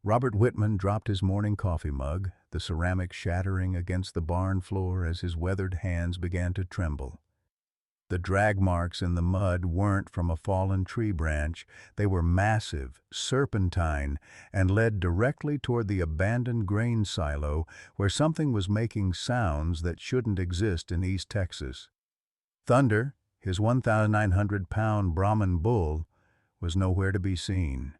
Robert Whitman dropped his morning coffee mug, the ceramic shattering against the barn floor as his weathered hands began to tremble. The drag marks in the mud weren't from a fallen tree branch. They were massive, serpentine, and led directly toward the abandoned grain silo where something was making sounds that shouldn't exist in East Texas. Thunder, his 1,900-pound Brahman bull, was nowhere to be seen.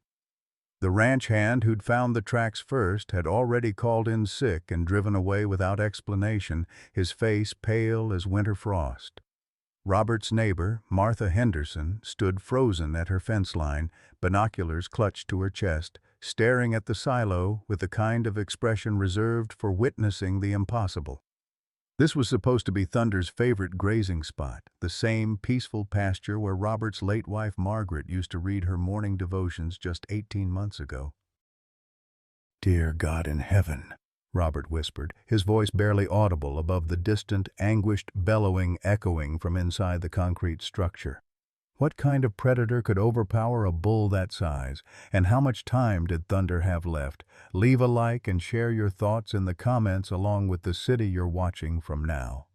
The ranch hand who'd found the tracks first had already called in sick and driven away without explanation, his face pale as winter frost. Robert's neighbor, Martha Henderson, stood frozen at her fence line, binoculars clutched to her chest, staring at the silo with the kind of expression reserved for witnessing the impossible. This was supposed to be Thunder's favorite grazing spot, the same peaceful pasture where Robert's late wife Margaret used to read her morning devotions just 18 months ago. "Dear God in heaven," Robert whispered, his voice barely audible above the distant, anguished bellowing echoing from inside the concrete structure. What kind of predator could overpower a bull that size, and how much time did Thunder have left? Leave a like and share your thoughts in the comments along with the city you're watching from now.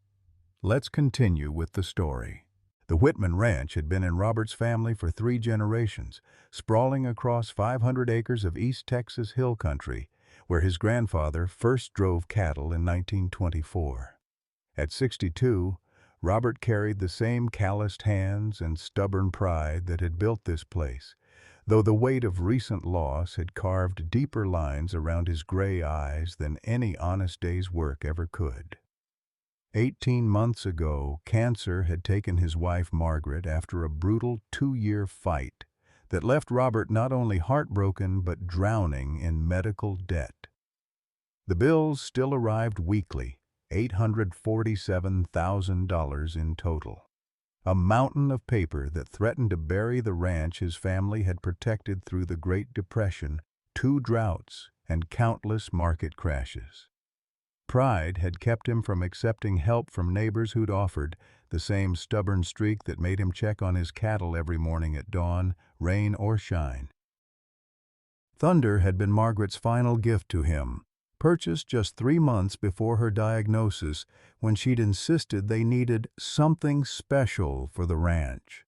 Let's continue with the story. The Whitman Ranch had been in Robert's family for 3 generations, sprawling across 500 acres of East Texas hill country, where his grandfather first drove cattle in 1924. At 62, Robert carried the same calloused hands and stubborn pride that had built this place, though the weight of recent loss had carved deeper lines around his gray eyes than any honest day's work ever could. 18 months ago, cancer had taken his wife Margaret after a brutal 2-year fight that left Robert not only heartbroken but drowning in medical debt. The bills still arrived weekly, $847,000 in total. A mountain of paper that threatened to bury the ranch his family had protected through the Great Depression, 2 droughts, and countless market crashes. Pride had kept him from accepting help from neighbors who'd offered, the same stubborn streak that made him check on his cattle every morning at dawn, rain or shine. Thunder had been Margaret's final gift to him, purchased just 3 months before her diagnosis when she'd insisted they needed something special for the ranch.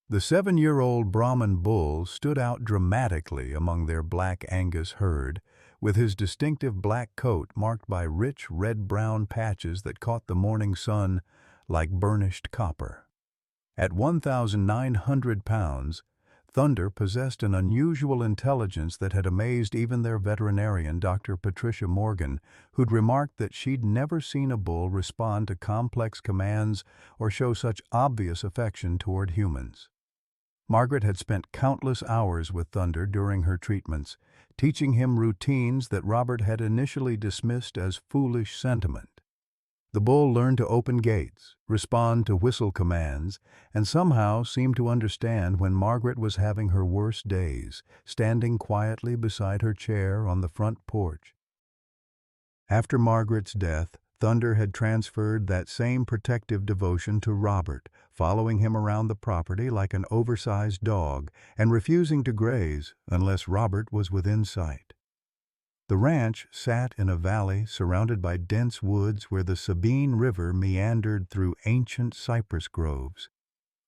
The 7-year-old Brahman bull stood out dramatically among their black Angus herd, with his distinctive black coat marked by rich red-brown patches that caught the morning sun like burnished copper. At 1,900 pounds, Thunder possessed an unusual intelligence that had amazed even their veterinarian, Dr. Patricia Morgan, who'd remarked that she'd never seen a bull respond to complex commands or show such obvious affection toward humans. Margaret had spent countless hours with Thunder during her treatments, teaching him routines that Robert had initially dismissed as foolish sentiment. The bull learned to open gates, respond to whistle commands, and somehow seemed to understand when Margaret was having her worst days, standing quietly beside her chair on the front porch. After Margaret's death, Thunder had transferred that same protective devotion to Robert, following him around the property like an oversized dog and refusing to graze unless Robert was within sight. The ranch sat in a valley surrounded by dense woods where the Sabine River meandered through ancient cypress groves.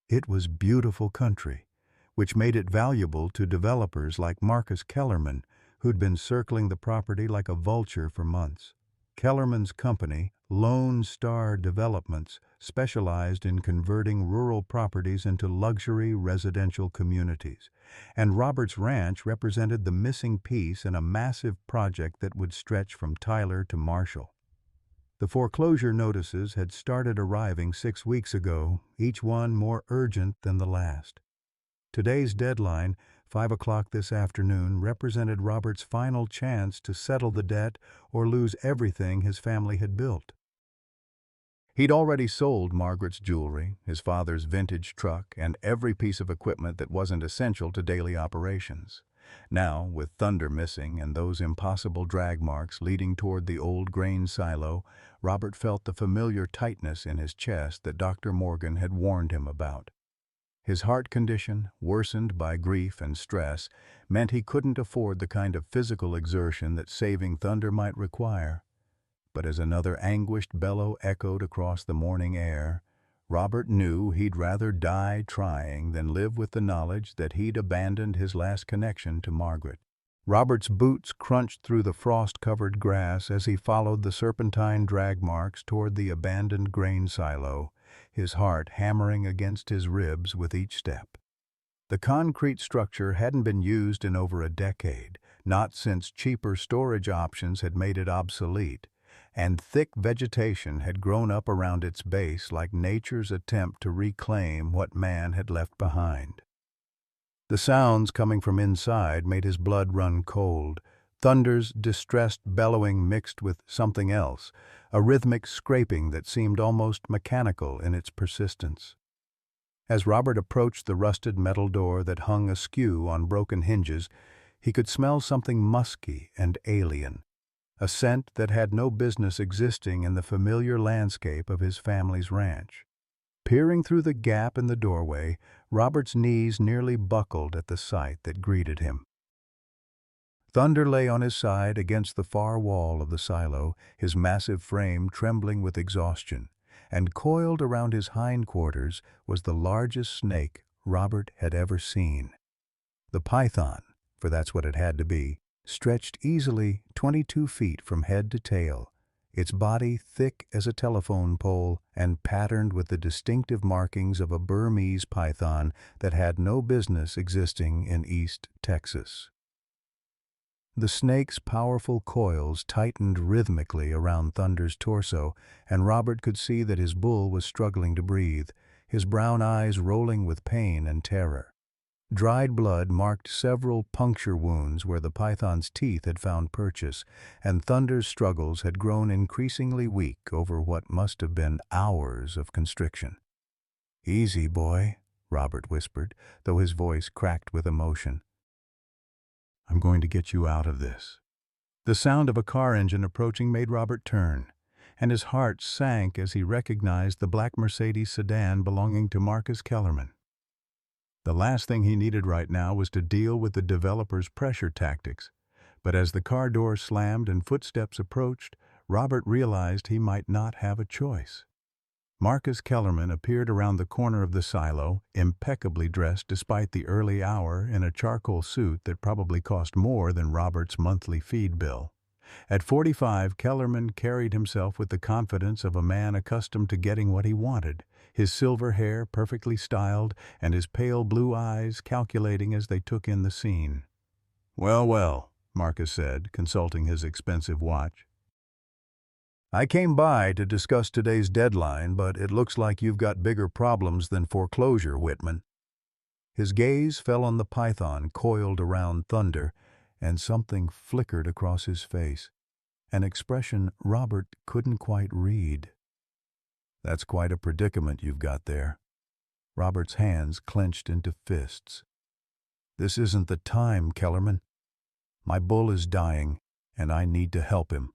It was beautiful country, which made it valuable to developers like Marcus Kellerman, who'd been circling the property like a vulture for months. Kellerman's company, Lone Star Developments, specialized in converting rural properties into luxury residential communities, and Robert's ranch represented the missing piece in a massive project that would stretch from Tyler to Marshall. The foreclosure notices had started arriving 6 weeks ago, each one more urgent than the last. Today's deadline, 5 o'clock this afternoon, represented Robert's final chance to settle the debt or lose everything his family had built. He'd already sold Margaret's jewelry, his father's vintage truck, and every piece of equipment that wasn't essential to daily operations. Now, with Thunder missing and those impossible drag marks leading toward the old grain silo, Robert felt the familiar tightness in his chest that Dr. Morgan had warned him about. His heart condition, worsened by grief and stress, meant he couldn't afford the kind of physical exertion that saving Thunder might require. But as another anguished bellow echoed across the morning air, Robert knew he'd rather die trying than live with the knowledge that he'd abandoned his last connection to Margaret. Robert's boots crunched through the frost-covered grass as he followed the serpentine drag marks toward the abandoned grain silo, his heart hammering against his ribs with each step. The concrete structure hadn't been used in over a decade, not since cheaper storage options had made it obsolete, and thick vegetation had grown up around its base like nature's attempt to reclaim what man had left behind. The sounds coming from inside made his blood run cold, Thunder's distressed bellowing mixed with something else, a rhythmic scraping that seemed almost mechanical in its persistence. As Robert approached the rusted metal door that hung askew on broken hinges, he could smell something musky and alien, a scent that had no business existing in the familiar landscape of his family's ranch. Peering through the gap in the doorway, Robert's knees nearly buckled at the sight that greeted him. Thunder lay on his side against the far wall of the silo, his massive frame trembling with exhaustion, and coiled around his hindquarters was the largest snake Robert had ever seen. The python, for that's what it had to be, stretched easily 22 feet from head to tail, its body thick as a telephone pole and patterned with the distinctive markings of a Burmese python that had no business existing in East Texas. The snake's powerful coils tightened rhythmically around Thunder's torso, and Robert could see that his bull was struggling to breathe, his brown eyes rolling with pain and terror. Dried blood marked several puncture wounds where the python's teeth had found purchase, and Thunder's struggles had grown increasingly weak over what must have been hours of constriction. "Easy, boy," Robert whispered, though his voice cracked with emotion. "I'm going to get you out of this." The sound of a car engine approaching made Robert turn, and his heart sank as he recognized the black Mercedes sedan belonging to Marcus Kellerman. The last thing he needed right now was to deal with the developer's pressure tactics, but as the car door slammed and footsteps approached, Robert realized he might not have a choice. Marcus Kellerman appeared around the corner of the silo, impeccably dressed despite the early hour in a charcoal suit that probably cost more than Robert's monthly feed bill. At 45, Kellerman carried himself with the confidence of a man accustomed to getting what he wanted, his silver hair perfectly styled and his pale blue eyes calculating as they took in the scene. "Well, well," Marcus said, consulting his expensive watch. "I came by to discuss today's deadline, but it looks like you've got bigger problems than foreclosure, Whitman." His gaze fell on the python coiled around Thunder, and something flickered across his face, an expression Robert couldn't quite read. "That's quite a predicament you've got there." Robert's hands clenched into fists. "This isn't the time, Kellerman. My bull is dying, and I need to help him."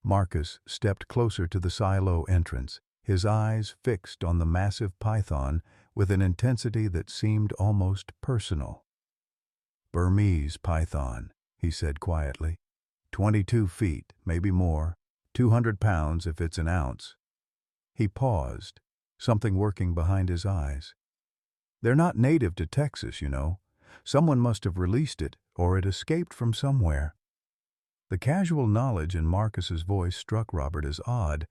Marcus stepped closer to the silo entrance, his eyes fixed on the massive python with an intensity that seemed almost personal. "Burmese python," he said quietly. 22 feet, maybe more, 200 pounds if it's an ounce. He paused, something working behind his eyes. "They're not native to Texas, you know. Someone must have released it, or it escaped from somewhere." The casual knowledge in Marcus's voice struck Robert as odd,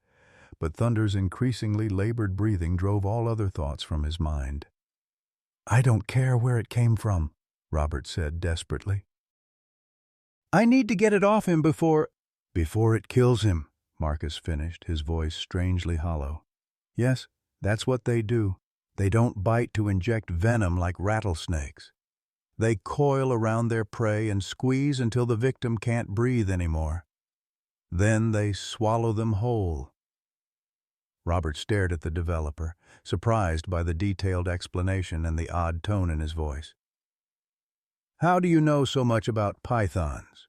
but Thunder's increasingly labored breathing drove all other thoughts from his mind. "I don't care where it came from," Robert said desperately. "I need to get it off him before it kills him," Marcus finished, his voice strangely hollow. "Yes, that's what they do. They don't bite to inject venom like rattlesnakes. They coil around their prey and squeeze until the victim can't breathe anymore. Then they swallow them whole." Robert stared at the developer, surprised by the detailed explanation and the odd tone in his voice. "How do you know so much about pythons?"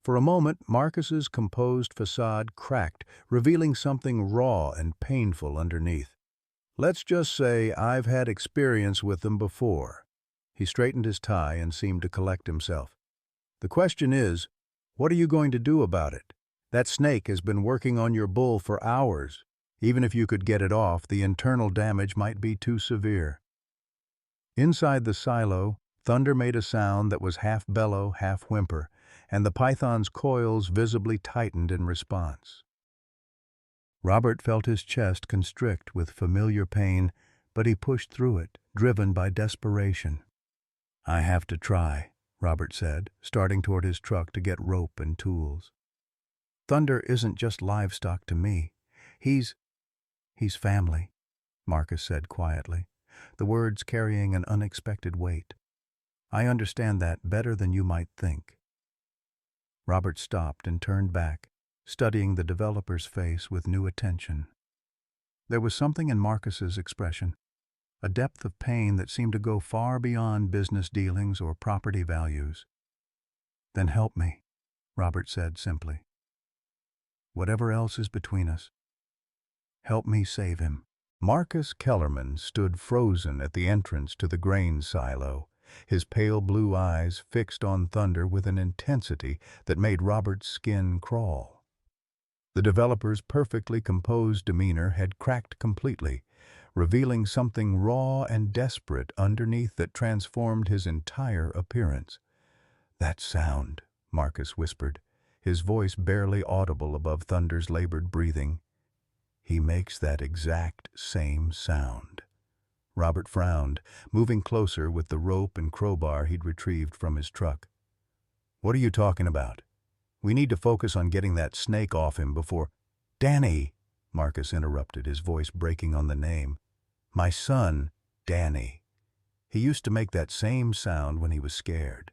For a moment, Marcus's composed facade cracked, revealing something raw and painful underneath. Let's just say I've had experience with them before." He straightened his tie and seemed to collect himself. "The question is, what are you going to do about it? That snake has been working on your bull for hours. Even if you could get it off, the internal damage might be too severe." Inside the silo, Thunder made a sound that was half bellow, half whimper, and the python's coils visibly tightened in response. Robert felt his chest constrict with familiar pain, but he pushed through it, driven by desperation. "I have to try," Robert said, starting toward his truck to get rope and tools. "Thunder isn't just livestock to me. He's family," Marcus said quietly, the words carrying an unexpected weight. "I understand that better than you might think." Robert stopped and turned back, studying the developer's face with new attention. There was something in Marcus's expression, a depth of pain that seemed to go far beyond business dealings or property values. "Then help me," Robert said simply. "Whatever else is between us, help me save him." Marcus Kellerman stood frozen at the entrance to the grain silo, his pale blue eyes fixed on Thunder with an intensity that made Robert's skin crawl. The developer's perfectly composed demeanor had cracked completely, revealing something raw and desperate underneath that transformed his entire appearance. "That sound," Marcus whispered, his voice barely audible above Thunder's labored breathing. "He makes that exact same sound." Robert frowned, moving closer with the rope and crowbar he'd retrieved from his truck. "What are you talking about? We need to focus on getting that snake off him before—" "Danny," Marcus interrupted, his voice breaking on the name. "My son, Danny. He used to make that same sound when he was scared."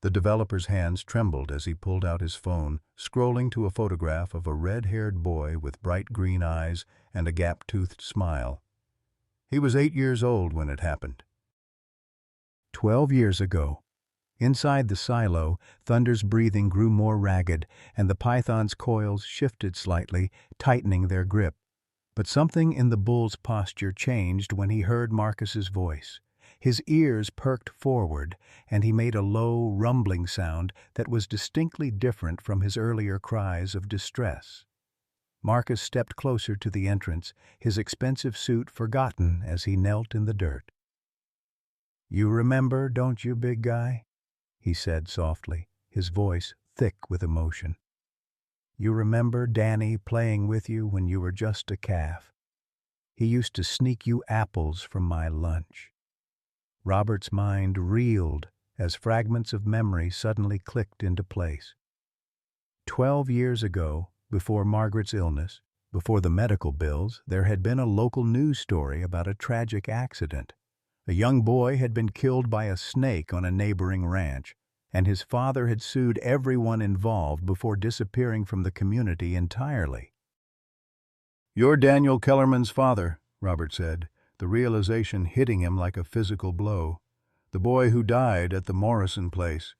The developer's hands trembled as he pulled out his phone, scrolling to a photograph of a red-haired boy with bright green eyes and a gap-toothed smile. He was 8 years old when it happened. 12 years ago. Inside the silo, Thunder's breathing grew more ragged, and the python's coils shifted slightly, tightening their grip. But something in the bull's posture changed when he heard Marcus's voice. His ears perked forward, and he made a low, rumbling sound that was distinctly different from his earlier cries of distress. Marcus stepped closer to the entrance, his expensive suit forgotten as he knelt in the dirt. "You remember, don't you, big guy?" he said softly, his voice thick with emotion. "You remember Danny playing with you when you were just a calf? He used to sneak you apples from my lunch." Robert's mind reeled as fragments of memory suddenly clicked into place. 12 years ago, before Margaret's illness, before the medical bills, there had been a local news story about a tragic accident. A young boy had been killed by a snake on a neighboring ranch, and his father had sued everyone involved before disappearing from the community entirely. "You're Daniel Kellerman's father," Robert said, the realization hitting him like a physical blow. "The boy who died at the Morrison place."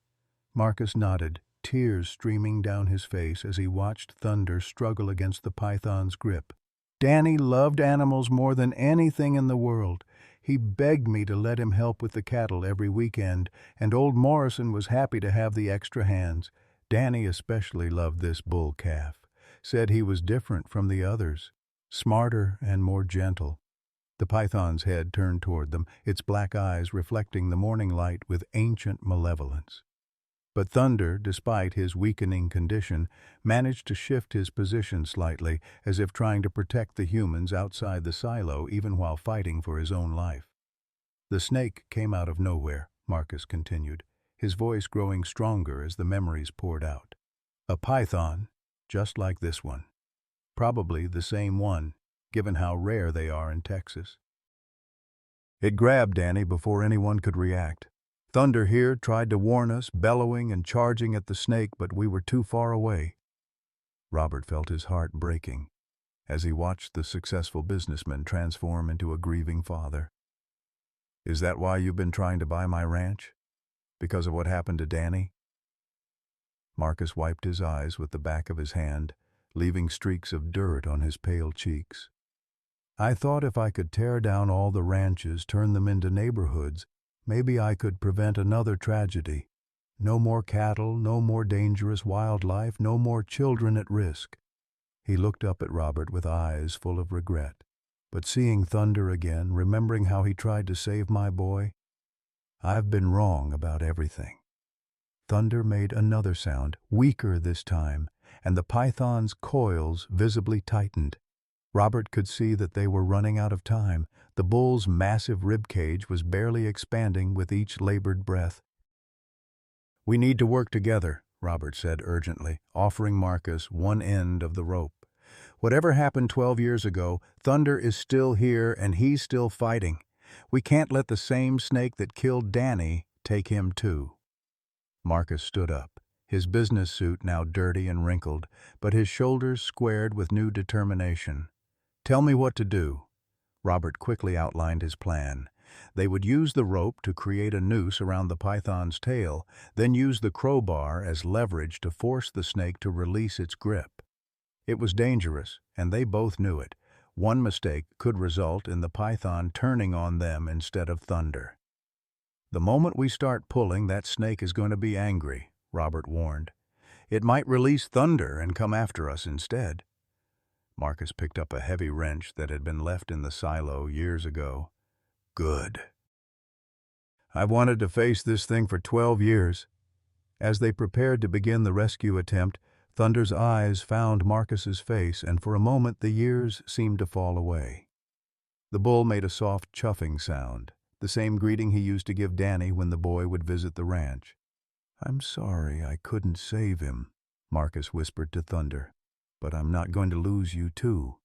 Marcus nodded, tears streaming down his face as he watched Thunder struggle against the python's grip. "Danny loved animals more than anything in the world. He begged me to let him help with the cattle every weekend, and old Morrison was happy to have the extra hands. Danny especially loved this bull calf, said he was different from the others, smarter and more gentle." The python's head turned toward them, its black eyes reflecting the morning light with ancient malevolence. But Thunder, despite his weakening condition, managed to shift his position slightly, as if trying to protect the humans outside the silo even while fighting for his own life. "The snake came out of nowhere," Marcus continued, his voice growing stronger as the memories poured out. "A python, just like this one. Probably the same one, given how rare they are in Texas. It grabbed Danny before anyone could react. Thunder here tried to warn us, bellowing and charging at the snake, but we were too far away." Robert felt his heart breaking as he watched the successful businessman transform into a grieving father. "Is that why you've been trying to buy my ranch? Because of what happened to Danny?" Marcus wiped his eyes with the back of his hand, leaving streaks of dirt on his pale cheeks. I thought if I could tear down all the ranches, turn them into neighborhoods, maybe I could prevent another tragedy. No more cattle, no more dangerous wildlife, no more children at risk. He looked up at Robert with eyes full of regret. But seeing Thunder again, remembering how he tried to save my boy, I've been wrong about everything. Thunder made another sound, weaker this time, and the python's coils visibly tightened. Robert could see that they were running out of time. The bull's massive rib cage was barely expanding with each labored breath. "We need to work together," Robert said urgently, offering Marcus one end of the rope. "Whatever happened 12 years ago, Thunder is still here and he's still fighting. We can't let the same snake that killed Danny take him too." Marcus stood up, his business suit now dirty and wrinkled, but his shoulders squared with new determination. "Tell me what to do." Robert quickly outlined his plan. They would use the rope to create a noose around the python's tail, then use the crowbar as leverage to force the snake to release its grip. It was dangerous, and they both knew it. One mistake could result in the python turning on them instead of Thunder. "The moment we start pulling, that snake is going to be angry," Robert warned. "It might release Thunder and come after us instead." Marcus picked up a heavy wrench that had been left in the silo years ago. "Good. I've wanted to face this thing for 12 years. As they prepared to begin the rescue attempt, Thunder's eyes found Marcus's face, and for a moment the years seemed to fall away. The bull made a soft chuffing sound, the same greeting he used to give Danny when the boy would visit the ranch. "I'm sorry I couldn't save him," Marcus whispered to Thunder, "but I'm not going to lose you too."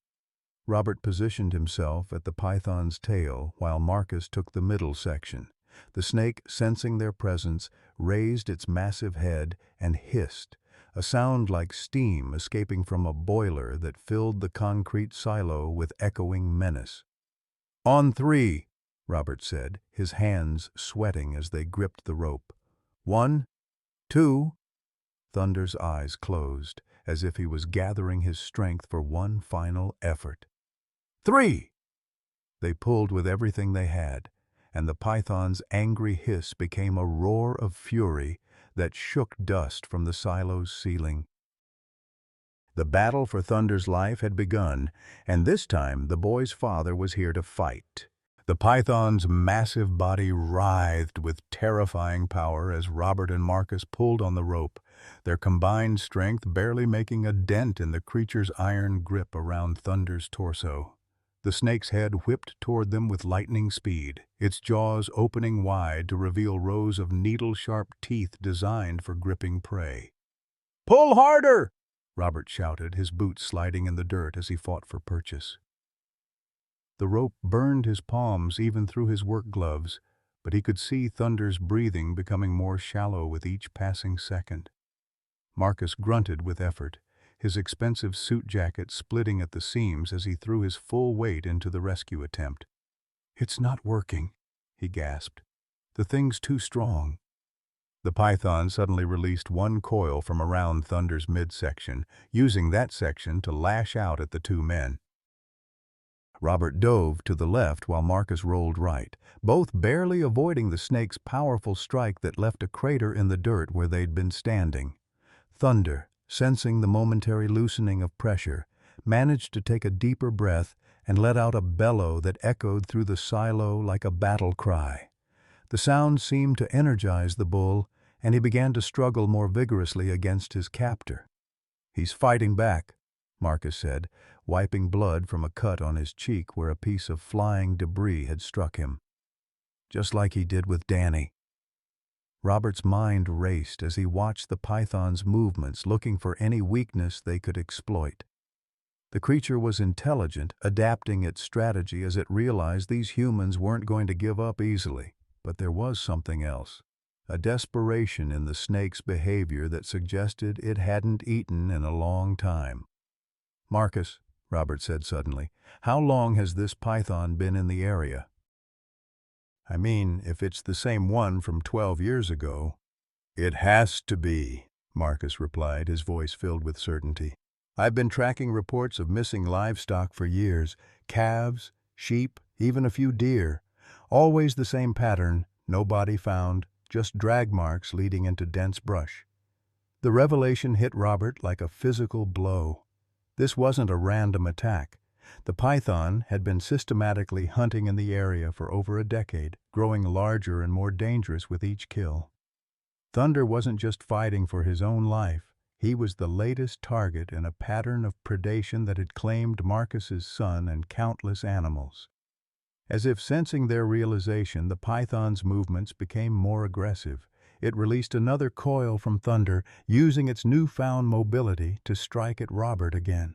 Robert positioned himself at the python's tail while Marcus took the middle section. The snake, sensing their presence, raised its massive head and hissed, a sound like steam escaping from a boiler that filled the concrete silo with echoing menace. "On 3, Robert said, his hands sweating as they gripped the rope. 1, 2, Thunder's eyes closed, as if he was gathering his strength for one final effort. 3! They pulled with everything they had, and the python's angry hiss became a roar of fury that shook dust from the silo's ceiling. The battle for Thunder's life had begun, and this time the boy's father was here to fight. The python's massive body writhed with terrifying power as Robert and Marcus pulled on the rope, their combined strength barely making a dent in the creature's iron grip around Thunder's torso. The snake's head whipped toward them with lightning speed, its jaws opening wide to reveal rows of needle-sharp teeth designed for gripping prey. "Pull harder!" Robert shouted, his boots sliding in the dirt as he fought for purchase. The rope burned his palms even through his work gloves, but he could see Thunder's breathing becoming more shallow with each passing second. Marcus grunted with effort, his expensive suit jacket splitting at the seams as he threw his full weight into the rescue attempt. "It's not working," he gasped. "The thing's too strong." The python suddenly released one coil from around Thunder's midsection, using that section to lash out at the two men. Robert dove to the left while Marcus rolled right, both barely avoiding the snake's powerful strike that left a crater in the dirt where they'd been standing. Thunder, sensing the momentary loosening of pressure, managed to take a deeper breath and let out a bellow that echoed through the silo like a battle cry. The sound seemed to energize the bull, and he began to struggle more vigorously against his captor. "He's fighting back," Marcus said, wiping blood from a cut on his cheek where a piece of flying debris had struck him. "Just like he did with Danny." Robert's mind raced as he watched the python's movements, looking for any weakness they could exploit. The creature was intelligent, adapting its strategy as it realized these humans weren't going to give up easily. But there was something else, a desperation in the snake's behavior that suggested it hadn't eaten in a long time. "Marcus," Robert said suddenly, "how long has this python been in the area?" "I mean, if it's the same one from 12 years ago." "It has to be," Marcus replied, his voice filled with certainty. I've been tracking reports of missing livestock for years. Calves, sheep, even a few deer. Always the same pattern, no body found, just drag marks leading into dense brush. The revelation hit Robert like a physical blow. This wasn't a random attack. The python had been systematically hunting in the area for over a decade, growing larger and more dangerous with each kill. Thunder wasn't just fighting for his own life. He was the latest target in a pattern of predation that had claimed Marcus's son and countless animals. As if sensing their realization, the python's movements became more aggressive. It released another coil from Thunder, using its newfound mobility to strike at Robert again.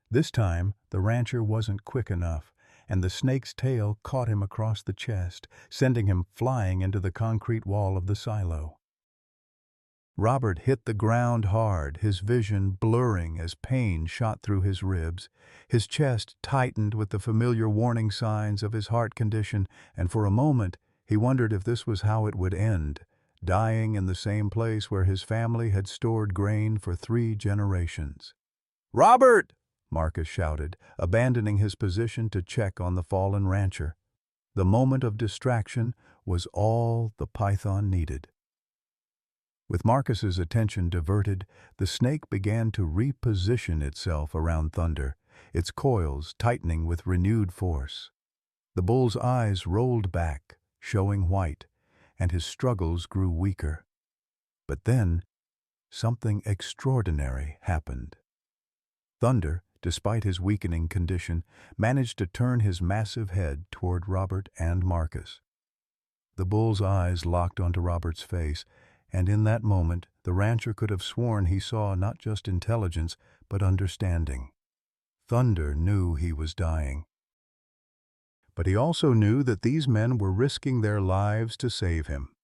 This time, the rancher wasn't quick enough, and the snake's tail caught him across the chest, sending him flying into the concrete wall of the silo. Robert hit the ground hard, his vision blurring as pain shot through his ribs. His chest tightened with the familiar warning signs of his heart condition, and for a moment he wondered if this was how it would end, dying in the same place where his family had stored grain for 3 generations. "Robert!" Marcus shouted, abandoning his position to check on the fallen rancher. The moment of distraction was all the python needed. With Marcus's attention diverted, the snake began to reposition itself around Thunder, its coils tightening with renewed force. The bull's eyes rolled back, showing white, and his struggles grew weaker. But then, something extraordinary happened. Thunder, despite his weakening condition, managed to turn his massive head toward Robert and Marcus. The bull's eyes locked onto Robert's face, and in that moment, the rancher could have sworn he saw not just intelligence, but understanding. Thunder knew he was dying. But he also knew that these men were risking their lives to save him.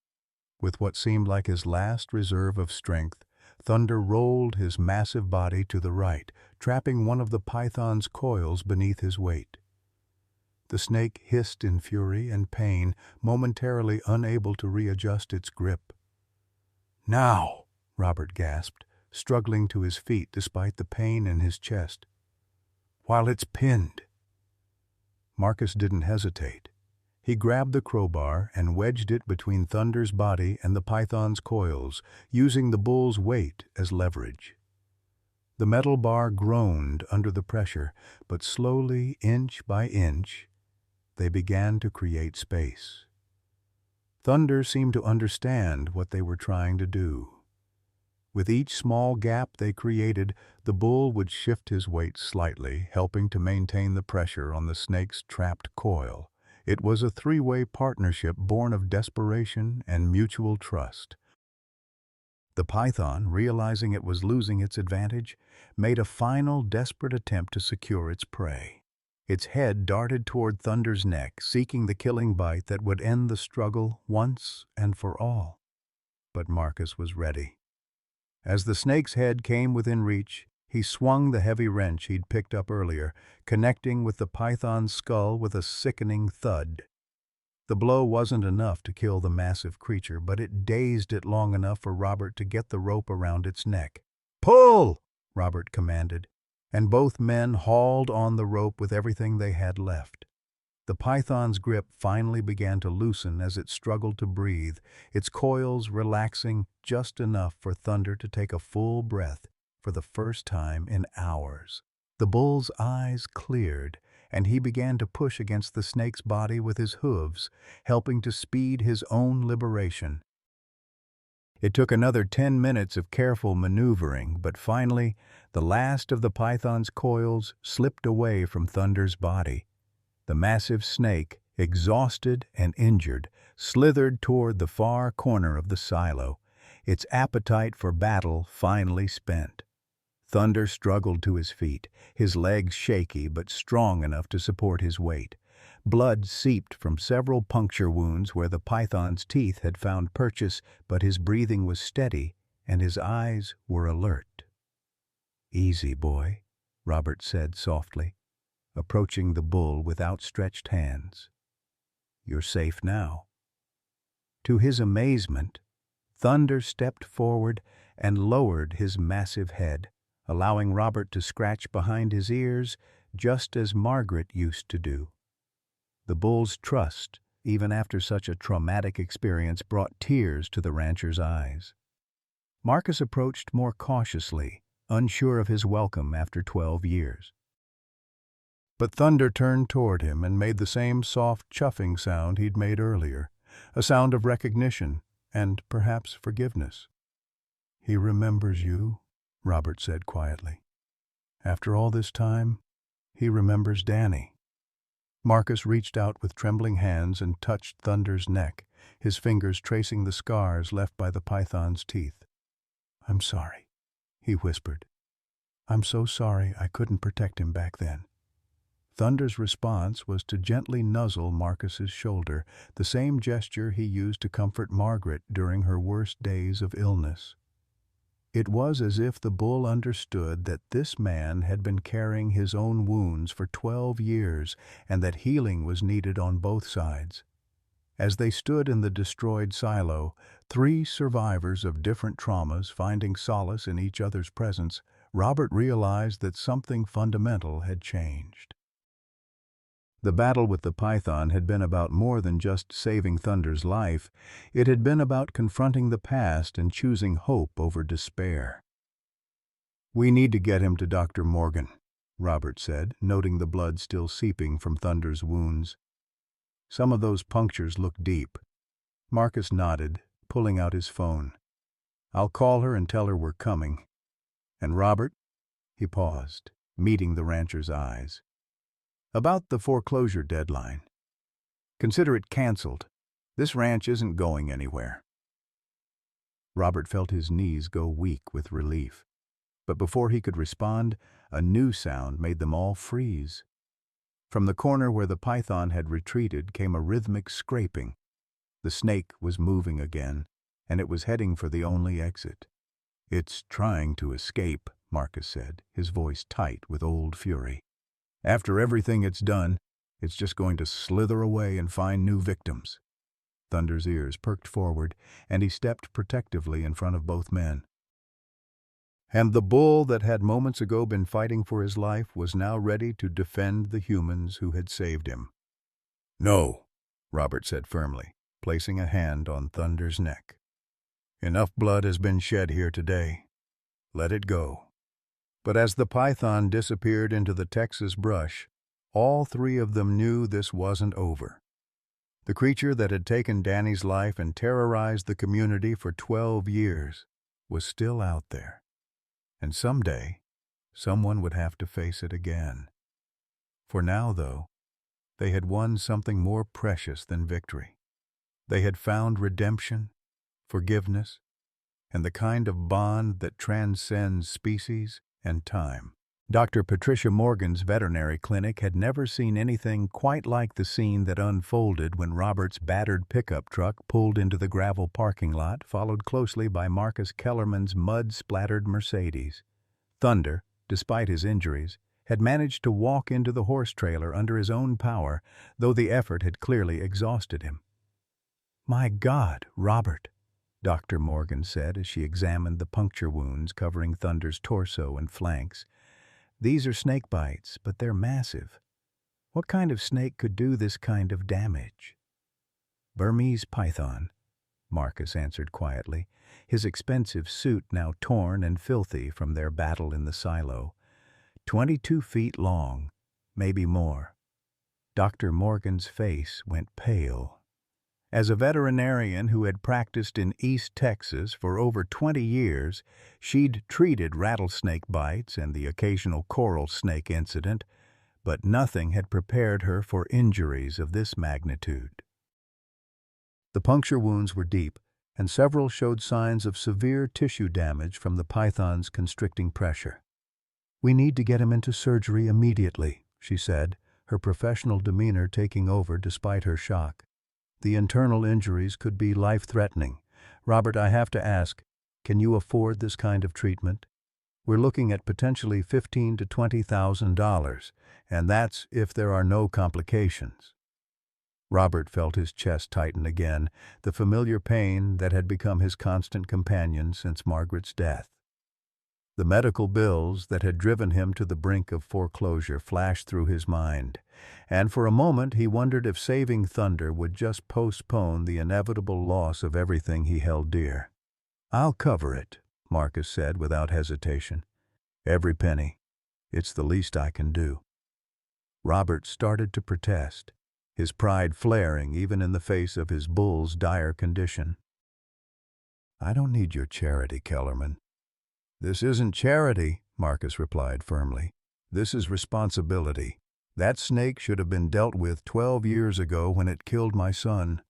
With what seemed like his last reserve of strength, Thunder rolled his massive body to the right, trapping one of the python's coils beneath his weight. The snake hissed in fury and pain, momentarily unable to readjust its grip. "Now!" Robert gasped, struggling to his feet despite the pain in his chest. "While it's pinned." Marcus didn't hesitate. He grabbed the crowbar and wedged it between Thunder's body and the python's coils, using the bull's weight as leverage. The metal bar groaned under the pressure, but slowly, inch by inch, they began to create space. Thunder seemed to understand what they were trying to do. With each small gap they created, the bull would shift his weight slightly, helping to maintain the pressure on the snake's trapped coil. It was a 3-way partnership born of desperation and mutual trust. The python, realizing it was losing its advantage, made a final desperate attempt to secure its prey. Its head darted toward Thunder's neck, seeking the killing bite that would end the struggle once and for all. But Marcus was ready. As the snake's head came within reach, he swung the heavy wrench he'd picked up earlier, connecting with the python's skull with a sickening thud. The blow wasn't enough to kill the massive creature, but it dazed it long enough for Robert to get the rope around its neck. "Pull!" Robert commanded, and both men hauled on the rope with everything they had left. The python's grip finally began to loosen as it struggled to breathe, its coils relaxing just enough for Thunder to take a full breath for the first time in hours. The bull's eyes cleared, and he began to push against the snake's body with his hooves, helping to speed his own liberation. It took another 10 minutes of careful maneuvering, but finally, the last of the python's coils slipped away from Thunder's body. The massive snake, exhausted and injured, slithered toward the far corner of the silo, its appetite for battle finally spent. Thunder struggled to his feet, his legs shaky but strong enough to support his weight. Blood seeped from several puncture wounds where the python's teeth had found purchase, but his breathing was steady and his eyes were alert. "Easy, boy," Robert said softly, approaching the bull with outstretched hands. "You're safe now." To his amazement, Thunder stepped forward and lowered his massive head, allowing Robert to scratch behind his ears just as Margaret used to do. The bull's trust, even after such a traumatic experience, brought tears to the rancher's eyes. Marcus approached more cautiously, unsure of his welcome after 12 years. But Thunder turned toward him and made the same soft chuffing sound he'd made earlier, a sound of recognition and perhaps forgiveness. "He remembers you," Robert said quietly. "After all this time, he remembers Danny." Marcus reached out with trembling hands and touched Thunder's neck, his fingers tracing the scars left by the python's teeth. "I'm sorry," he whispered. "I'm so sorry I couldn't protect him back then." Thunder's response was to gently nuzzle Marcus's shoulder, the same gesture he used to comfort Margaret during her worst days of illness. It was as if the bull understood that this man had been carrying his own wounds for 12 years and that healing was needed on both sides. As they stood in the destroyed silo, 3 survivors of different traumas finding solace in each other's presence, Robert realized that something fundamental had changed. The battle with the python had been about more than just saving Thunder's life. It had been about confronting the past and choosing hope over despair. "We need to get him to Dr. Morgan," Robert said, noting the blood still seeping from Thunder's wounds. "Some of those punctures look deep." Marcus nodded, pulling out his phone. "I'll call her and tell her we're coming. And Robert," he paused, meeting the rancher's eyes, "about the foreclosure deadline. Consider it canceled. This ranch isn't going anywhere." Robert felt his knees go weak with relief. But before he could respond, a new sound made them all freeze. From the corner where the python had retreated came a rhythmic scraping. The snake was moving again, and it was heading for the only exit. "It's trying to escape," Marcus said, his voice tight with old fury. "After everything it's done, it's just going to slither away and find new victims." Thunder's ears perked forward, and he stepped protectively in front of both men. And the bull that had moments ago been fighting for his life was now ready to defend the humans who had saved him. "No," Robert said firmly, placing a hand on Thunder's neck. "Enough blood has been shed here today. Let it go." But as the python disappeared into the Texas brush, all 3 of them knew this wasn't over. The creature that had taken Danny's life and terrorized the community for 12 years was still out there. And someday, someone would have to face it again. For now, though, they had won something more precious than victory. They had found redemption, forgiveness, and the kind of bond that transcends species and time. Dr. Patricia Morgan's veterinary clinic had never seen anything quite like the scene that unfolded when Robert's battered pickup truck pulled into the gravel parking lot, followed closely by Marcus Kellerman's mud-splattered Mercedes. Thunder, despite his injuries, had managed to walk into the horse trailer under his own power, though the effort had clearly exhausted him. "My God, Robert," Dr. Morgan said as she examined the puncture wounds covering Thunder's torso and flanks. "These are snake bites, but they're massive. What kind of snake could do this kind of damage?" "Burmese python," Marcus answered quietly, his expensive suit now torn and filthy from their battle in the silo. 22 feet long, maybe more. Dr. Morgan's face went pale. As a veterinarian who had practiced in East Texas for over 20 years, she'd treated rattlesnake bites and the occasional coral snake incident, but nothing had prepared her for injuries of this magnitude. The puncture wounds were deep, and several showed signs of severe tissue damage from the python's constricting pressure. "We need to get him into surgery immediately," she said, her professional demeanor taking over despite her shock. "The internal injuries could be life-threatening. Robert, I have to ask, can you afford this kind of treatment? We're looking at potentially $15,000 to $20,000, and that's if there are no complications." Robert felt his chest tighten again, the familiar pain that had become his constant companion since Margaret's death. The medical bills that had driven him to the brink of foreclosure flashed through his mind, and for a moment he wondered if saving Thunder would just postpone the inevitable loss of everything he held dear. "I'll cover it," Marcus said without hesitation. "Every penny. It's the least I can do." Robert started to protest, his pride flaring even in the face of his bull's dire condition. "I don't need your charity, Kellerman." "This isn't charity," Marcus replied firmly. "This is responsibility. That snake should have been dealt with 12 years ago when it killed my son.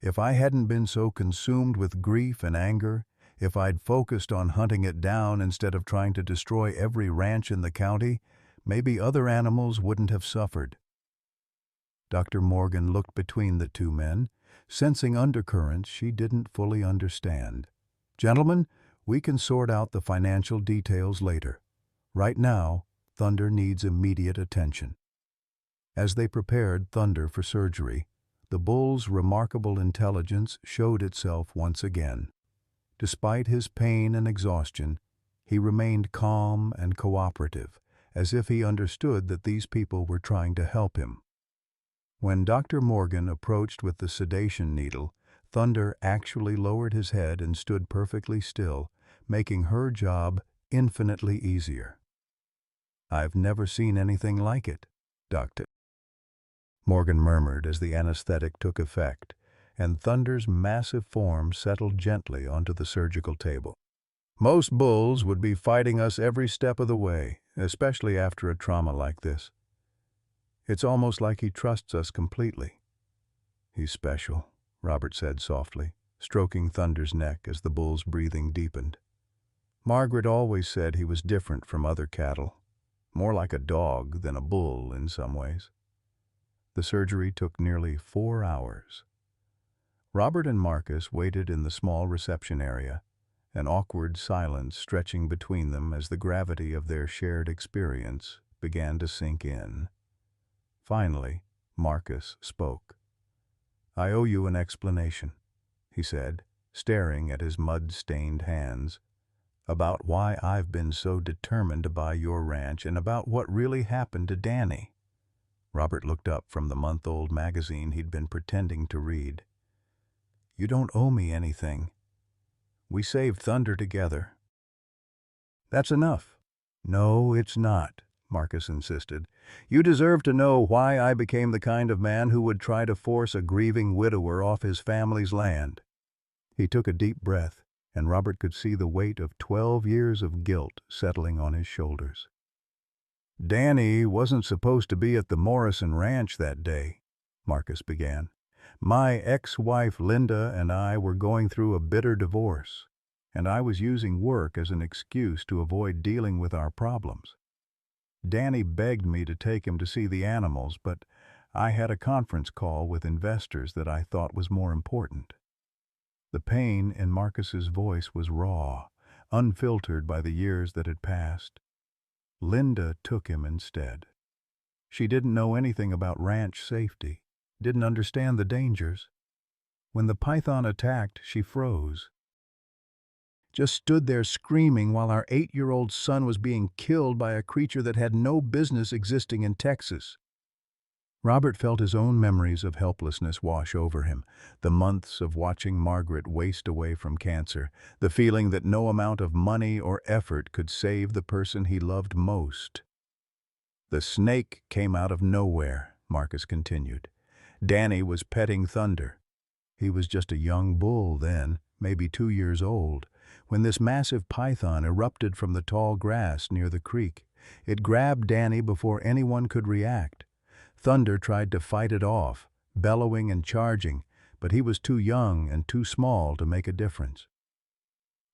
If I hadn't been so consumed with grief and anger, if I'd focused on hunting it down instead of trying to destroy every ranch in the county, maybe other animals wouldn't have suffered." Dr. Morgan looked between the two men, sensing undercurrents she didn't fully understand. "Gentlemen, we can sort out the financial details later. Right now, Thunder needs immediate attention." As they prepared Thunder for surgery, the bull's remarkable intelligence showed itself once again. Despite his pain and exhaustion, he remained calm and cooperative, as if he understood that these people were trying to help him. When Dr. Morgan approached with the sedation needle, Thunder actually lowered his head and stood perfectly still, making her job infinitely easier. "I've never seen anything like it, Doctor," Morgan murmured as the anesthetic took effect, and Thunder's massive form settled gently onto the surgical table. "Most bulls would be fighting us every step of the way, especially after a trauma like this. It's almost like he trusts us completely." "He's special," Robert said softly, stroking Thunder's neck as the bull's breathing deepened. "Margaret always said he was different from other cattle, more like a dog than a bull in some ways." The surgery took nearly 4 hours. Robert and Marcus waited in the small reception area, an awkward silence stretching between them as the gravity of their shared experience began to sink in. Finally, Marcus spoke. "I owe you an explanation," he said, staring at his mud-stained hands, "about why I've been so determined to buy your ranch and about what really happened to Danny." Robert looked up from the month-old magazine he'd been pretending to read. "You don't owe me anything. We saved Thunder together." "That's enough." "No, it's not," Marcus insisted. "You deserve to know why I became the kind of man who would try to force a grieving widower off his family's land." He took a deep breath, and Robert could see the weight of 12 years of guilt settling on his shoulders. "Danny wasn't supposed to be at the Morrison Ranch that day," Marcus began. "My ex-wife Linda and I were going through a bitter divorce, and I was using work as an excuse to avoid dealing with our problems. Danny begged me to take him to see the animals, but I had a conference call with investors that I thought was more important." The pain in Marcus's voice was raw, unfiltered by the years that had passed. Linda took him instead. She didn't know anything about ranch safety, didn't understand the dangers. When the python attacked, she froze. Just stood there screaming while our 8-year-old son was being killed by a creature that had no business existing in Texas. Robert felt his own memories of helplessness wash over him, the months of watching Margaret waste away from cancer, the feeling that no amount of money or effort could save the person he loved most. "The snake came out of nowhere," Marcus continued. "Danny was petting Thunder. He was just a young bull then, maybe 2 years old, when this massive python erupted from the tall grass near the creek. It grabbed Danny before anyone could react. Thunder tried to fight it off, bellowing and charging, but he was too young and too small to make a difference."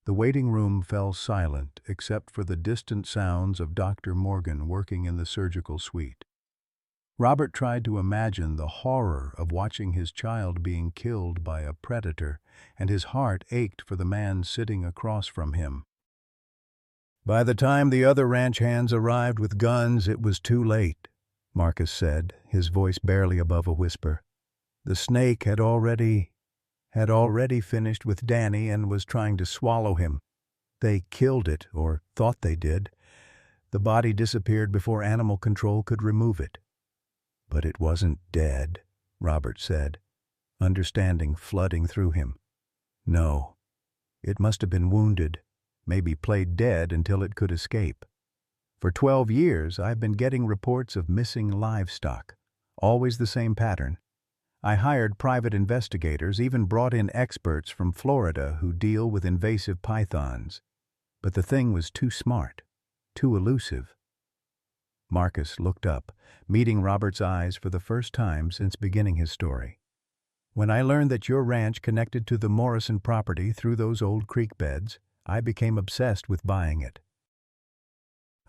The waiting room fell silent except for the distant sounds of Dr. Morgan working in the surgical suite. Robert tried to imagine the horror of watching his child being killed by a predator, and his heart ached for the man sitting across from him. "By the time the other ranch hands arrived with guns, it was too late," Marcus said, his voice barely above a whisper. "The snake had already finished with Danny and was trying to swallow him. They killed it, or thought they did. The body disappeared before animal control could remove it. But it wasn't dead, Robert said, understanding flooding through him. No, it must have been wounded, maybe played dead until it could escape. For 12 years, I've been getting reports of missing livestock. Always the same pattern. I hired private investigators, even brought in experts from Florida who deal with invasive pythons. But the thing was too smart, too elusive. Marcus looked up, meeting Robert's eyes for the first time since beginning his story. When I learned that your ranch connected to the Morrison property through those old creek beds, I became obsessed with buying it.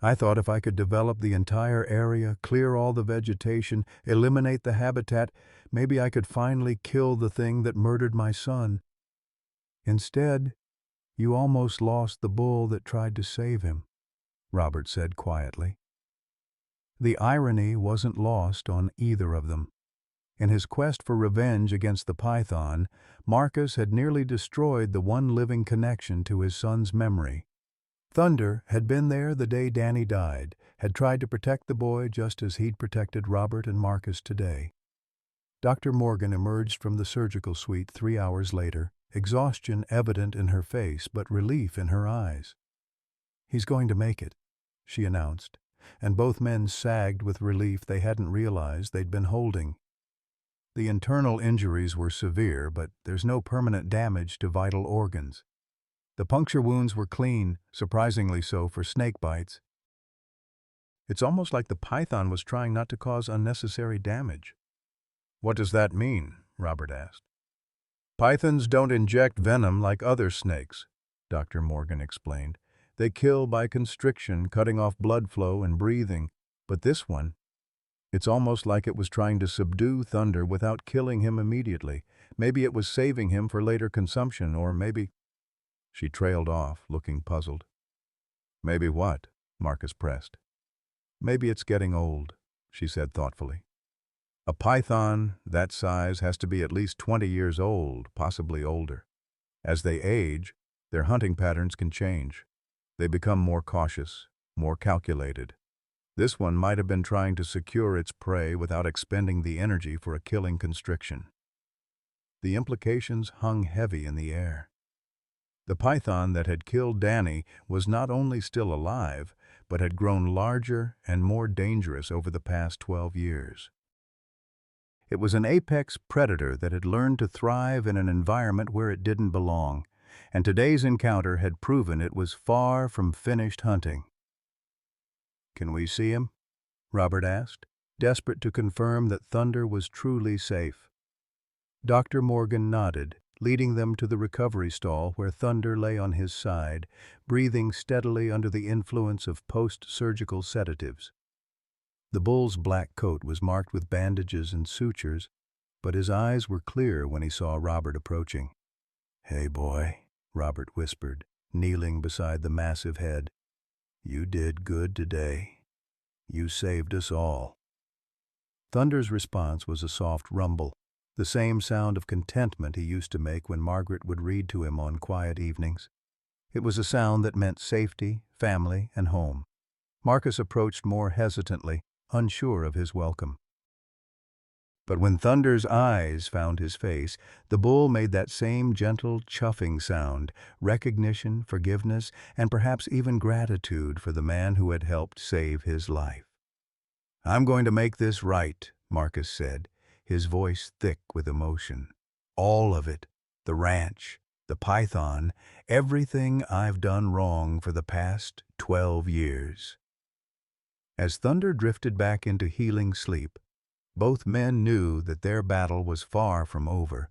I thought if I could develop the entire area, clear all the vegetation, eliminate the habitat, maybe I could finally kill the thing that murdered my son. Instead, you almost lost the bull that tried to save him, Robert said quietly. The irony wasn't lost on either of them. In his quest for revenge against the python, Marcus had nearly destroyed the one living connection to his son's memory. Thunder had been there the day Danny died, had tried to protect the boy just as he'd protected Robert and Marcus today. Dr. Morgan emerged from the surgical suite 3 hours later, exhaustion evident in her face but relief in her eyes. "He's going to make it," she announced, and both men sagged with relief they hadn't realized they'd been holding. The internal injuries were severe, but there's no permanent damage to vital organs. The puncture wounds were clean, surprisingly so for snake bites. It's almost like the python was trying not to cause unnecessary damage. "What does that mean?" Robert asked. "Pythons don't inject venom like other snakes," Dr. Morgan explained. "They kill by constriction, cutting off blood flow and breathing. But this one, it's almost like it was trying to subdue Thunder without killing him immediately. Maybe it was saving him for later consumption, or maybe—" She trailed off, looking puzzled. "Maybe what?" Marcus pressed. "Maybe it's getting old," she said thoughtfully. "A python that size has to be at least 20 years old, possibly older. As they age, their hunting patterns can change. They become more cautious, more calculated. This one might have been trying to secure its prey without expending the energy for a killing constriction." The implications hung heavy in the air. The python that had killed Danny was not only still alive, but had grown larger and more dangerous over the past 12 years. It was an apex predator that had learned to thrive in an environment where it didn't belong, and today's encounter had proven it was far from finished hunting. "Can we see him?" Robert asked, desperate to confirm that Thunder was truly safe. Dr. Morgan nodded, leading them to the recovery stall where Thunder lay on his side, breathing steadily under the influence of post-surgical sedatives. The bull's black coat was marked with bandages and sutures, but his eyes were clear when he saw Robert approaching. "Hey, boy," Robert whispered, kneeling beside the massive head. "You did good today. You saved us all." Thunder's response was a soft rumble, the same sound of contentment he used to make when Margaret would read to him on quiet evenings. It was a sound that meant safety, family, and home. Marcus approached more hesitantly, unsure of his welcome. But when Thunder's eyes found his face, the bull made that same gentle, chuffing sound, recognition, forgiveness, and perhaps even gratitude for the man who had helped save his life. "I'm going to make this right," Marcus said, his voice thick with emotion. "All of it, the ranch, the python, everything I've done wrong for the past 12 years." As Thunder drifted back into healing sleep, both men knew that their battle was far from over.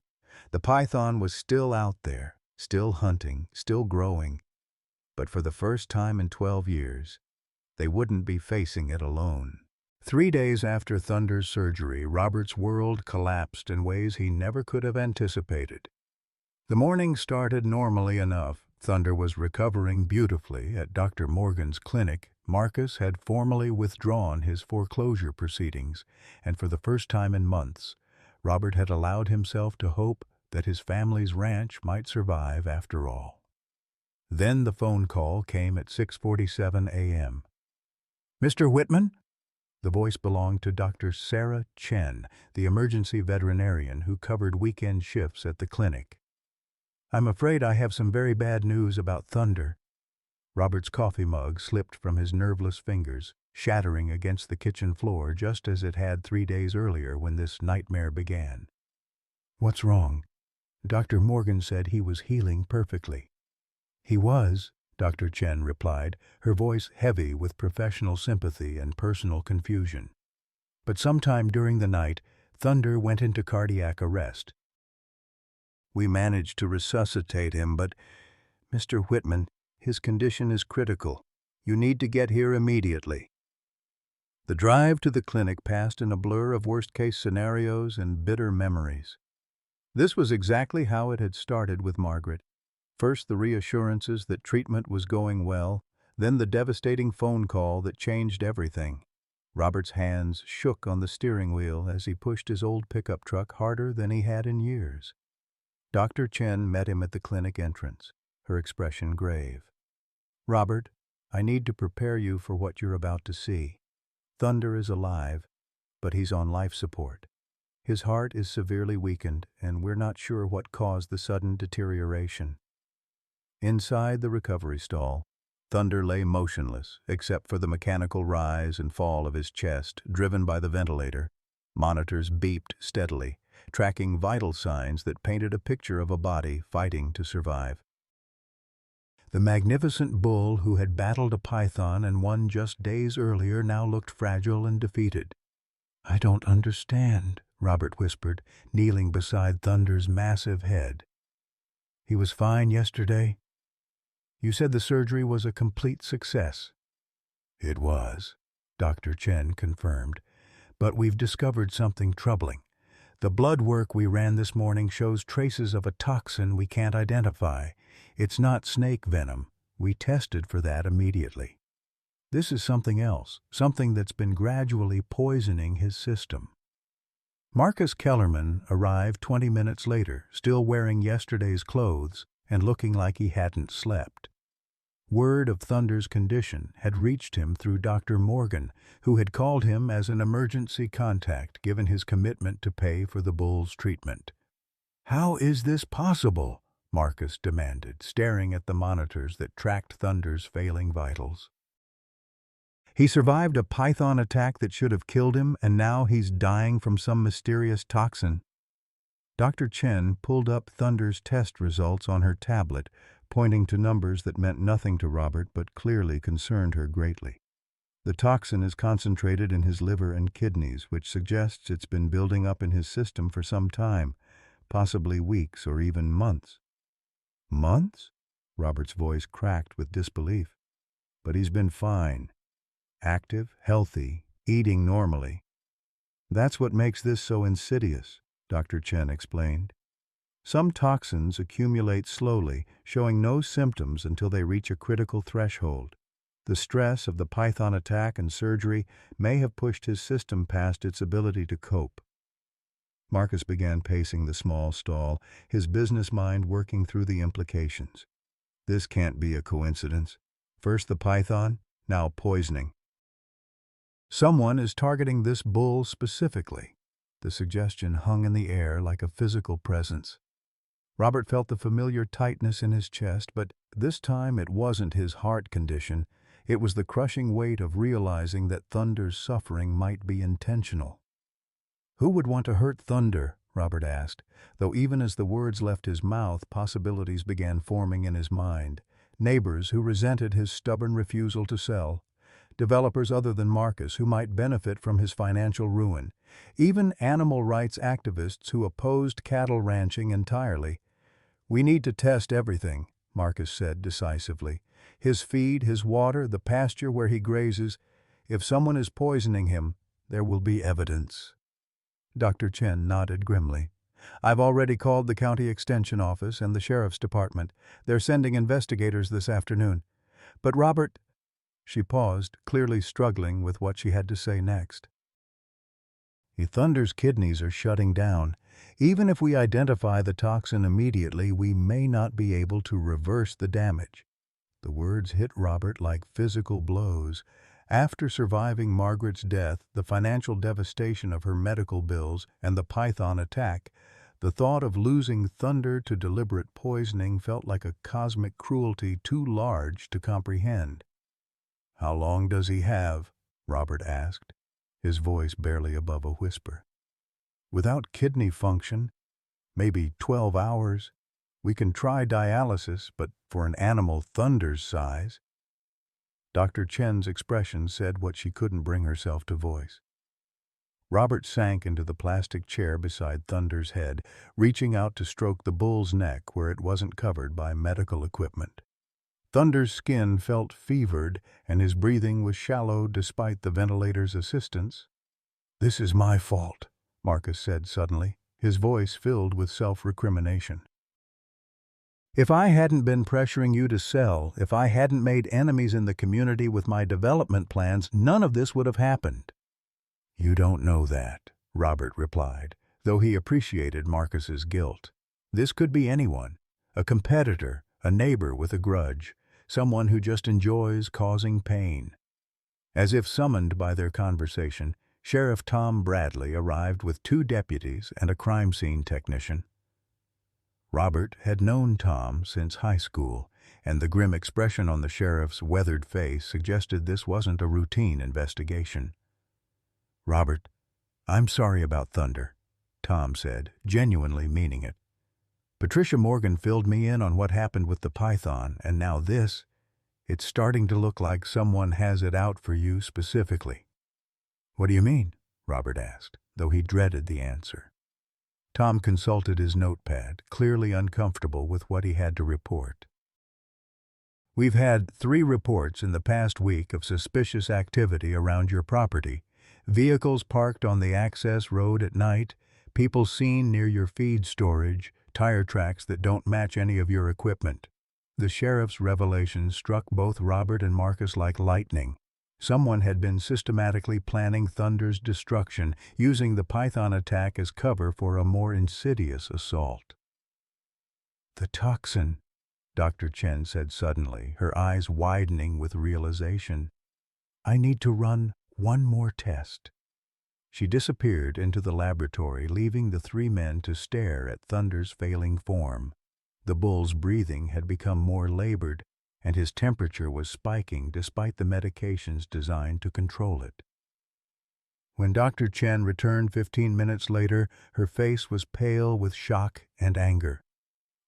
The python was still out there, still hunting, still growing. But for the first time in 12 years, they wouldn't be facing it alone. 3 days after Thunder's surgery, Robert's world collapsed in ways he never could have anticipated. The morning started normally enough. Thunder was recovering beautifully at Dr. Morgan's clinic. Marcus had formally withdrawn his foreclosure proceedings, and for the first time in months, Robert had allowed himself to hope that his family's ranch might survive after all. Then the phone call came at 6:47 a.m. "Mr. Whitman?" The voice belonged to Dr. Sarah Chen, the emergency veterinarian who covered weekend shifts at the clinic. "I'm afraid I have some very bad news about Thunder." Robert's coffee mug slipped from his nerveless fingers, shattering against the kitchen floor just as it had 3 days earlier when this nightmare began. "What's wrong?" Dr. Morgan said he was healing perfectly. "He was," Dr. Chen replied, her voice heavy with professional sympathy and personal confusion. "But sometime during the night, Thunder went into cardiac arrest. We managed to resuscitate him, but, Mr. Whitman, his condition is critical. You need to get here immediately." The drive to the clinic passed in a blur of worst-case scenarios and bitter memories. This was exactly how it had started with Margaret. First the reassurances that treatment was going well, then the devastating phone call that changed everything. Robert's hands shook on the steering wheel as he pushed his old pickup truck harder than he had in years. Dr. Chen met him at the clinic entrance, her expression grave. "Robert, I need to prepare you for what you're about to see. Thunder is alive, but he's on life support. His heart is severely weakened, and we're not sure what caused the sudden deterioration." Inside the recovery stall, Thunder lay motionless, except for the mechanical rise and fall of his chest, driven by the ventilator. Monitors beeped steadily, tracking vital signs that painted a picture of a body fighting to survive. The magnificent bull who had battled a python and won just days earlier now looked fragile and defeated. "I don't understand," Robert whispered, kneeling beside Thunder's massive head. "He was fine yesterday? You said the surgery was a complete success." "It was," Dr. Chen confirmed, "but we've discovered something troubling. The blood work we ran this morning shows traces of a toxin we can't identify. It's not snake venom. We tested for that immediately. This is something else, something that's been gradually poisoning his system." Marcus Kellerman arrived 20 minutes later, still wearing yesterday's clothes and looking like he hadn't slept. Word of Thunder's condition had reached him through Dr. Morgan, who had called him as an emergency contact given his commitment to pay for the bull's treatment. "How is this possible?" Marcus demanded, staring at the monitors that tracked Thunder's failing vitals. "He survived a python attack that should have killed him, and now he's dying from some mysterious toxin." Dr. Chen pulled up Thunder's test results on her tablet, pointing to numbers that meant nothing to Robert but clearly concerned her greatly. "The toxin is concentrated in his liver and kidneys, which suggests it's been building up in his system for some time, possibly weeks or even months." "Months?" Robert's voice cracked with disbelief. "But he's been fine. Active, healthy, eating normally." "That's what makes this so insidious," Dr. Chen explained. "Some toxins accumulate slowly, showing no symptoms until they reach a critical threshold. The stress of the python attack and surgery may have pushed his system past its ability to cope." Marcus began pacing the small stall, his business mind working through the implications. This can't be a coincidence. First the python, now poisoning. Someone is targeting this bull specifically. The suggestion hung in the air like a physical presence. Robert felt the familiar tightness in his chest, but this time it wasn't his heart condition. It was the crushing weight of realizing that Thunder's suffering might be intentional. "Who would want to hurt Thunder?" Robert asked, though even as the words left his mouth, possibilities began forming in his mind. Neighbors who resented his stubborn refusal to sell. Developers other than Marcus who might benefit from his financial ruin. Even animal rights activists who opposed cattle ranching entirely. "We need to test everything," Marcus said decisively. "His feed, his water, the pasture where he grazes. If someone is poisoning him, there will be evidence." Dr. Chen nodded grimly. "I've already called the county extension office and the sheriff's department. They're sending investigators this afternoon. But Robert—" She paused, clearly struggling with what she had to say next. "Thunder's kidneys are shutting down. Even if we identify the toxin immediately, we may not be able to reverse the damage. The words hit Robert like physical blows. After surviving Margaret's death, the financial devastation of her medical bills, and the python attack, the thought of losing Thunder to deliberate poisoning felt like a cosmic cruelty too large to comprehend. "How long does he have?" Robert asked, his voice barely above a whisper. "Without kidney function, maybe 12 hours. We can try dialysis, but for an animal Thunder's size—" Dr. Chen's expression said what she couldn't bring herself to voice. Robert sank into the plastic chair beside Thunder's head, reaching out to stroke the bull's neck where it wasn't covered by medical equipment. Thunder's skin felt fevered, and his breathing was shallow despite the ventilator's assistance. "This is my fault," Marcus said suddenly, his voice filled with self-recrimination. "If I hadn't been pressuring you to sell, if I hadn't made enemies in the community with my development plans, none of this would have happened." "You don't know that," Robert replied, though he appreciated Marcus's guilt. This could be anyone, a competitor, a neighbor with a grudge, someone who just enjoys causing pain. As if summoned by their conversation, Sheriff Tom Bradley arrived with 2 deputies and a crime scene technician. Robert had known Tom since high school, and the grim expression on the sheriff's weathered face suggested this wasn't a routine investigation. "Robert, I'm sorry about Thunder," Tom said, genuinely meaning it. "Patricia Morgan filled me in on what happened with the python, and now this. It's starting to look like someone has it out for you specifically." "What do you mean?" Robert asked, though he dreaded the answer. Tom consulted his notepad, clearly uncomfortable with what he had to report. "We've had 3 reports in the past week of suspicious activity around your property. Vehicles parked on the access road at night, people seen near your feed storage, tire tracks that don't match any of your equipment." The sheriff's revelations struck both Robert and Marcus like lightning. Someone had been systematically planning Thunder's destruction, using the python attack as cover for a more insidious assault. "The toxin," Dr. Chen said suddenly, her eyes widening with realization. "I need to run one more test." She disappeared into the laboratory, leaving the 3 men to stare at Thunder's failing form. The bull's breathing had become more labored, and his temperature was spiking despite the medications designed to control it. When Dr. Chen returned 15 minutes later, her face was pale with shock and anger.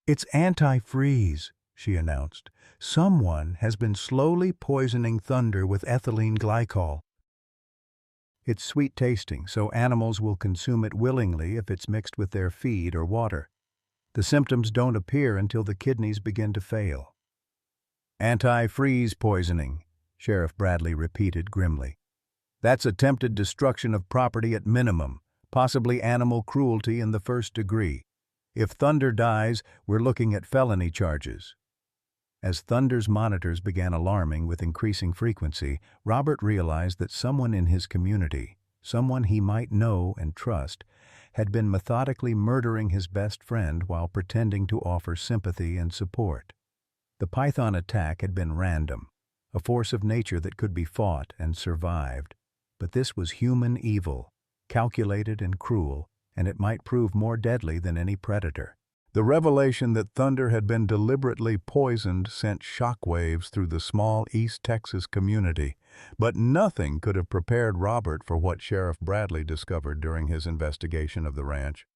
"It's antifreeze," she announced. "Someone has been slowly poisoning Thunder with ethylene glycol. It's sweet-tasting, so animals will consume it willingly if it's mixed with their feed or water. The symptoms don't appear until the kidneys begin to fail." "Antifreeze poisoning," Sheriff Bradley repeated grimly. "That's attempted destruction of property at minimum, possibly animal cruelty in the 1st degree. If Thunder dies, we're looking at felony charges." As Thunder's monitors began alarming with increasing frequency, Robert realized that someone in his community, someone he might know and trust, had been methodically murdering his best friend while pretending to offer sympathy and support. The python attack had been random, a force of nature that could be fought and survived. But this was human evil, calculated and cruel, and it might prove more deadly than any predator. The revelation that Thunder had been deliberately poisoned sent shockwaves through the small East Texas community, but nothing could have prepared Robert for what Sheriff Bradley discovered during his investigation of the ranch.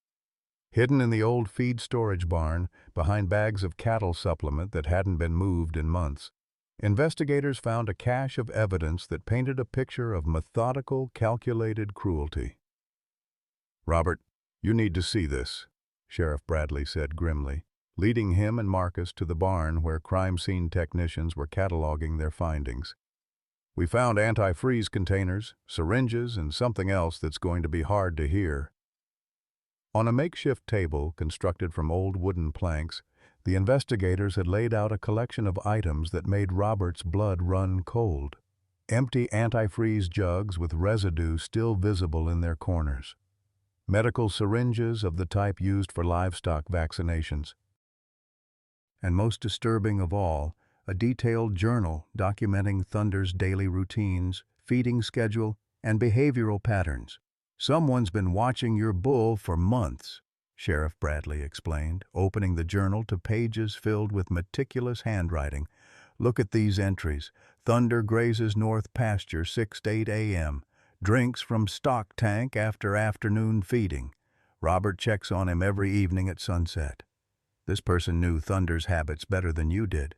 Hidden in the old feed storage barn, behind bags of cattle supplement that hadn't been moved in months, investigators found a cache of evidence that painted a picture of methodical, calculated cruelty. "Robert, you need to see this," Sheriff Bradley said grimly, leading him and Marcus to the barn where crime scene technicians were cataloging their findings. "We found antifreeze containers, syringes, and something else that's going to be hard to hear." On a makeshift table constructed from old wooden planks, the investigators had laid out a collection of items that made Robert's blood run cold. Empty antifreeze jugs with residue still visible in their corners. Medical syringes of the type used for livestock vaccinations. And most disturbing of all, a detailed journal documenting Thunder's daily routines, feeding schedule, and behavioral patterns. "Someone's been watching your bull for months," Sheriff Bradley explained, opening the journal to pages filled with meticulous handwriting. "Look at these entries. Thunder grazes north pasture 6 to 8 a.m. Drinks from stock tank after afternoon feeding. Robert checks on him every evening at sunset." This person knew Thunder's habits better than you did.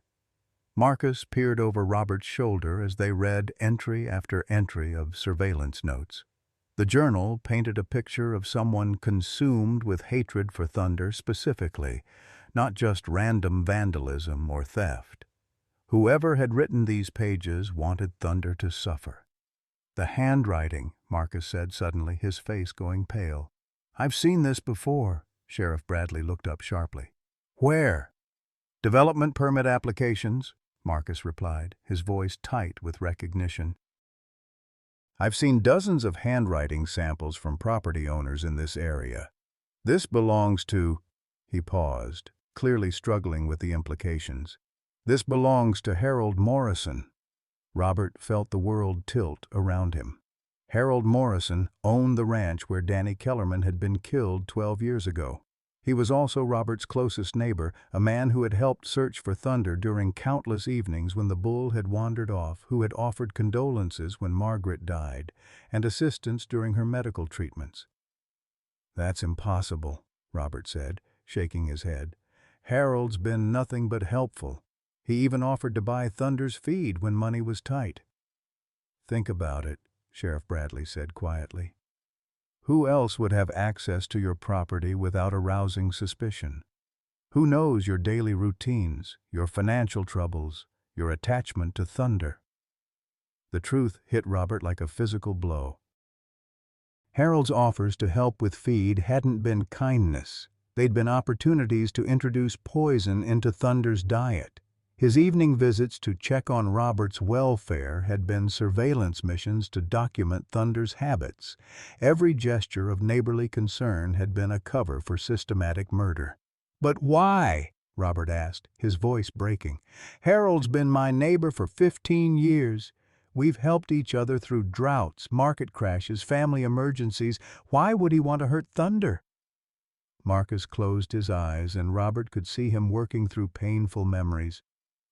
Marcus peered over Robert's shoulder as they read entry after entry of surveillance notes. The journal painted a picture of someone consumed with hatred for Thunder specifically, not just random vandalism or theft. Whoever had written these pages wanted Thunder to suffer. "The handwriting," Marcus said suddenly, his face going pale. "I've seen this before." Sheriff Bradley looked up sharply. "Where?" "Development permit applications," Marcus replied, his voice tight with recognition. "I've seen dozens of handwriting samples from property owners in this area. This belongs to—" He paused, clearly struggling with the implications. "This belongs to Harold Morrison." Robert felt the world tilt around him. Harold Morrison owned the ranch where Danny Kellerman had been killed 12 years ago. He was also Robert's closest neighbor, a man who had helped search for Thunder during countless evenings when the bull had wandered off, who had offered condolences when Margaret died, and assistance during her medical treatments. "That's impossible," Robert said, shaking his head. "Harold's been nothing but helpful. He even offered to buy Thunder's feed when money was tight." "Think about it," Sheriff Bradley said quietly. "Who else would have access to your property without arousing suspicion? Who knows your daily routines, your financial troubles, your attachment to Thunder?" The truth hit Robert like a physical blow. Harold's offers to help with feed hadn't been kindness. They'd been opportunities to introduce poison into Thunder's diet. His evening visits to check on Robert's welfare had been surveillance missions to document Thunder's habits. Every gesture of neighborly concern had been a cover for systematic murder. "But why?" Robert asked, his voice breaking. "Harold's been my neighbor for 15 years. We've helped each other through droughts, market crashes, family emergencies. Why would he want to hurt Thunder?" Marcus closed his eyes, and Robert could see him working through painful memories.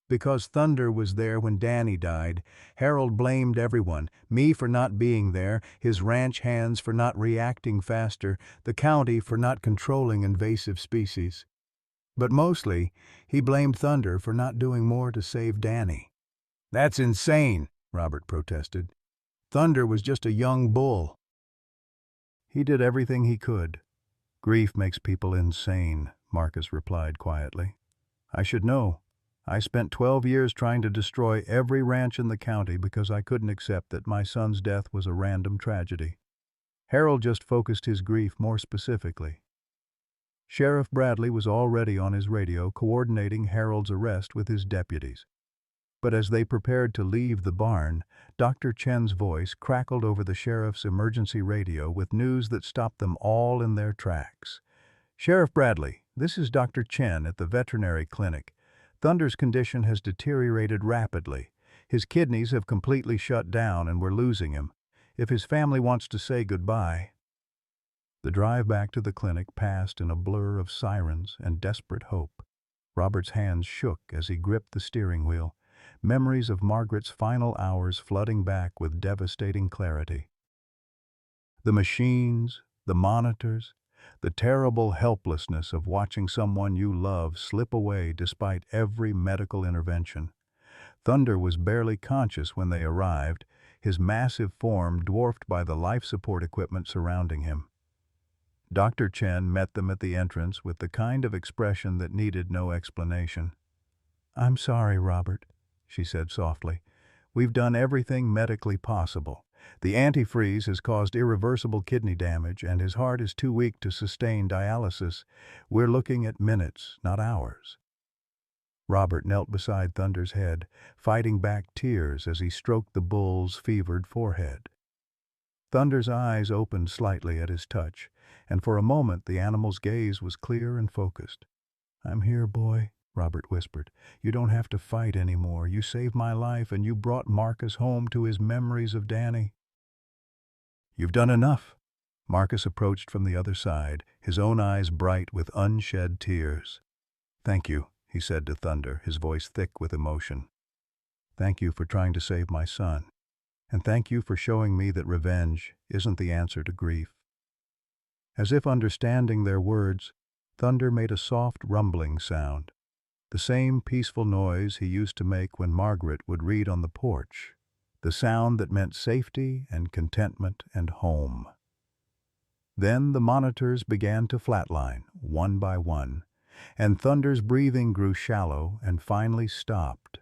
Because Thunder was there when Danny died, Harold blamed everyone, me for not being there, his ranch hands for not reacting faster, the county for not controlling invasive species. But mostly, he blamed Thunder for not doing more to save Danny. "That's insane," Robert protested. "Thunder was just a young bull." "He did everything he could. Grief makes people insane," Marcus replied quietly. "I should know. I spent 12 years trying to destroy every ranch in the county because I couldn't accept that my son's death was a random tragedy. Harold just focused his grief more specifically." Sheriff Bradley was already on his radio coordinating Harold's arrest with his deputies. But as they prepared to leave the barn, Dr. Chen's voice crackled over the sheriff's emergency radio with news that stopped them all in their tracks. "Sheriff Bradley, this is Dr. Chen at the veterinary clinic. Thunder's condition has deteriorated rapidly. His kidneys have completely shut down and we're losing him. If his family wants to say goodbye." The drive back to the clinic passed in a blur of sirens and desperate hope. Robert's hands shook as he gripped the steering wheel, memories of Margaret's final hours flooding back with devastating clarity. The machines, the monitors, the terrible helplessness of watching someone you love slip away despite every medical intervention. Thunder was barely conscious when they arrived, his massive form dwarfed by the life support equipment surrounding him. Dr. Chen met them at the entrance with the kind of expression that needed no explanation. "I'm sorry, Robert," she said softly. "We've done everything medically possible. The antifreeze has caused irreversible kidney damage, and his heart is too weak to sustain dialysis. We're looking at minutes, not hours." Robert knelt beside Thunder's head, fighting back tears as he stroked the bull's fevered forehead. Thunder's eyes opened slightly at his touch, and for a moment the animal's gaze was clear and focused. "I'm here, boy," Robert whispered. "You don't have to fight anymore. You saved my life, and you brought Marcus home to his memories of Danny." "You've done enough." Marcus approached from the other side, his own eyes bright with unshed tears. "Thank you," he said to Thunder, his voice thick with emotion. "Thank you for trying to save my son. And thank you for showing me that revenge isn't the answer to grief." As if understanding their words, Thunder made a soft rumbling sound, the same peaceful noise he used to make when Margaret would read on the porch, the sound that meant safety and contentment and home. Then the monitors began to flatline, one by one, and Thunder's breathing grew shallow and finally stopped.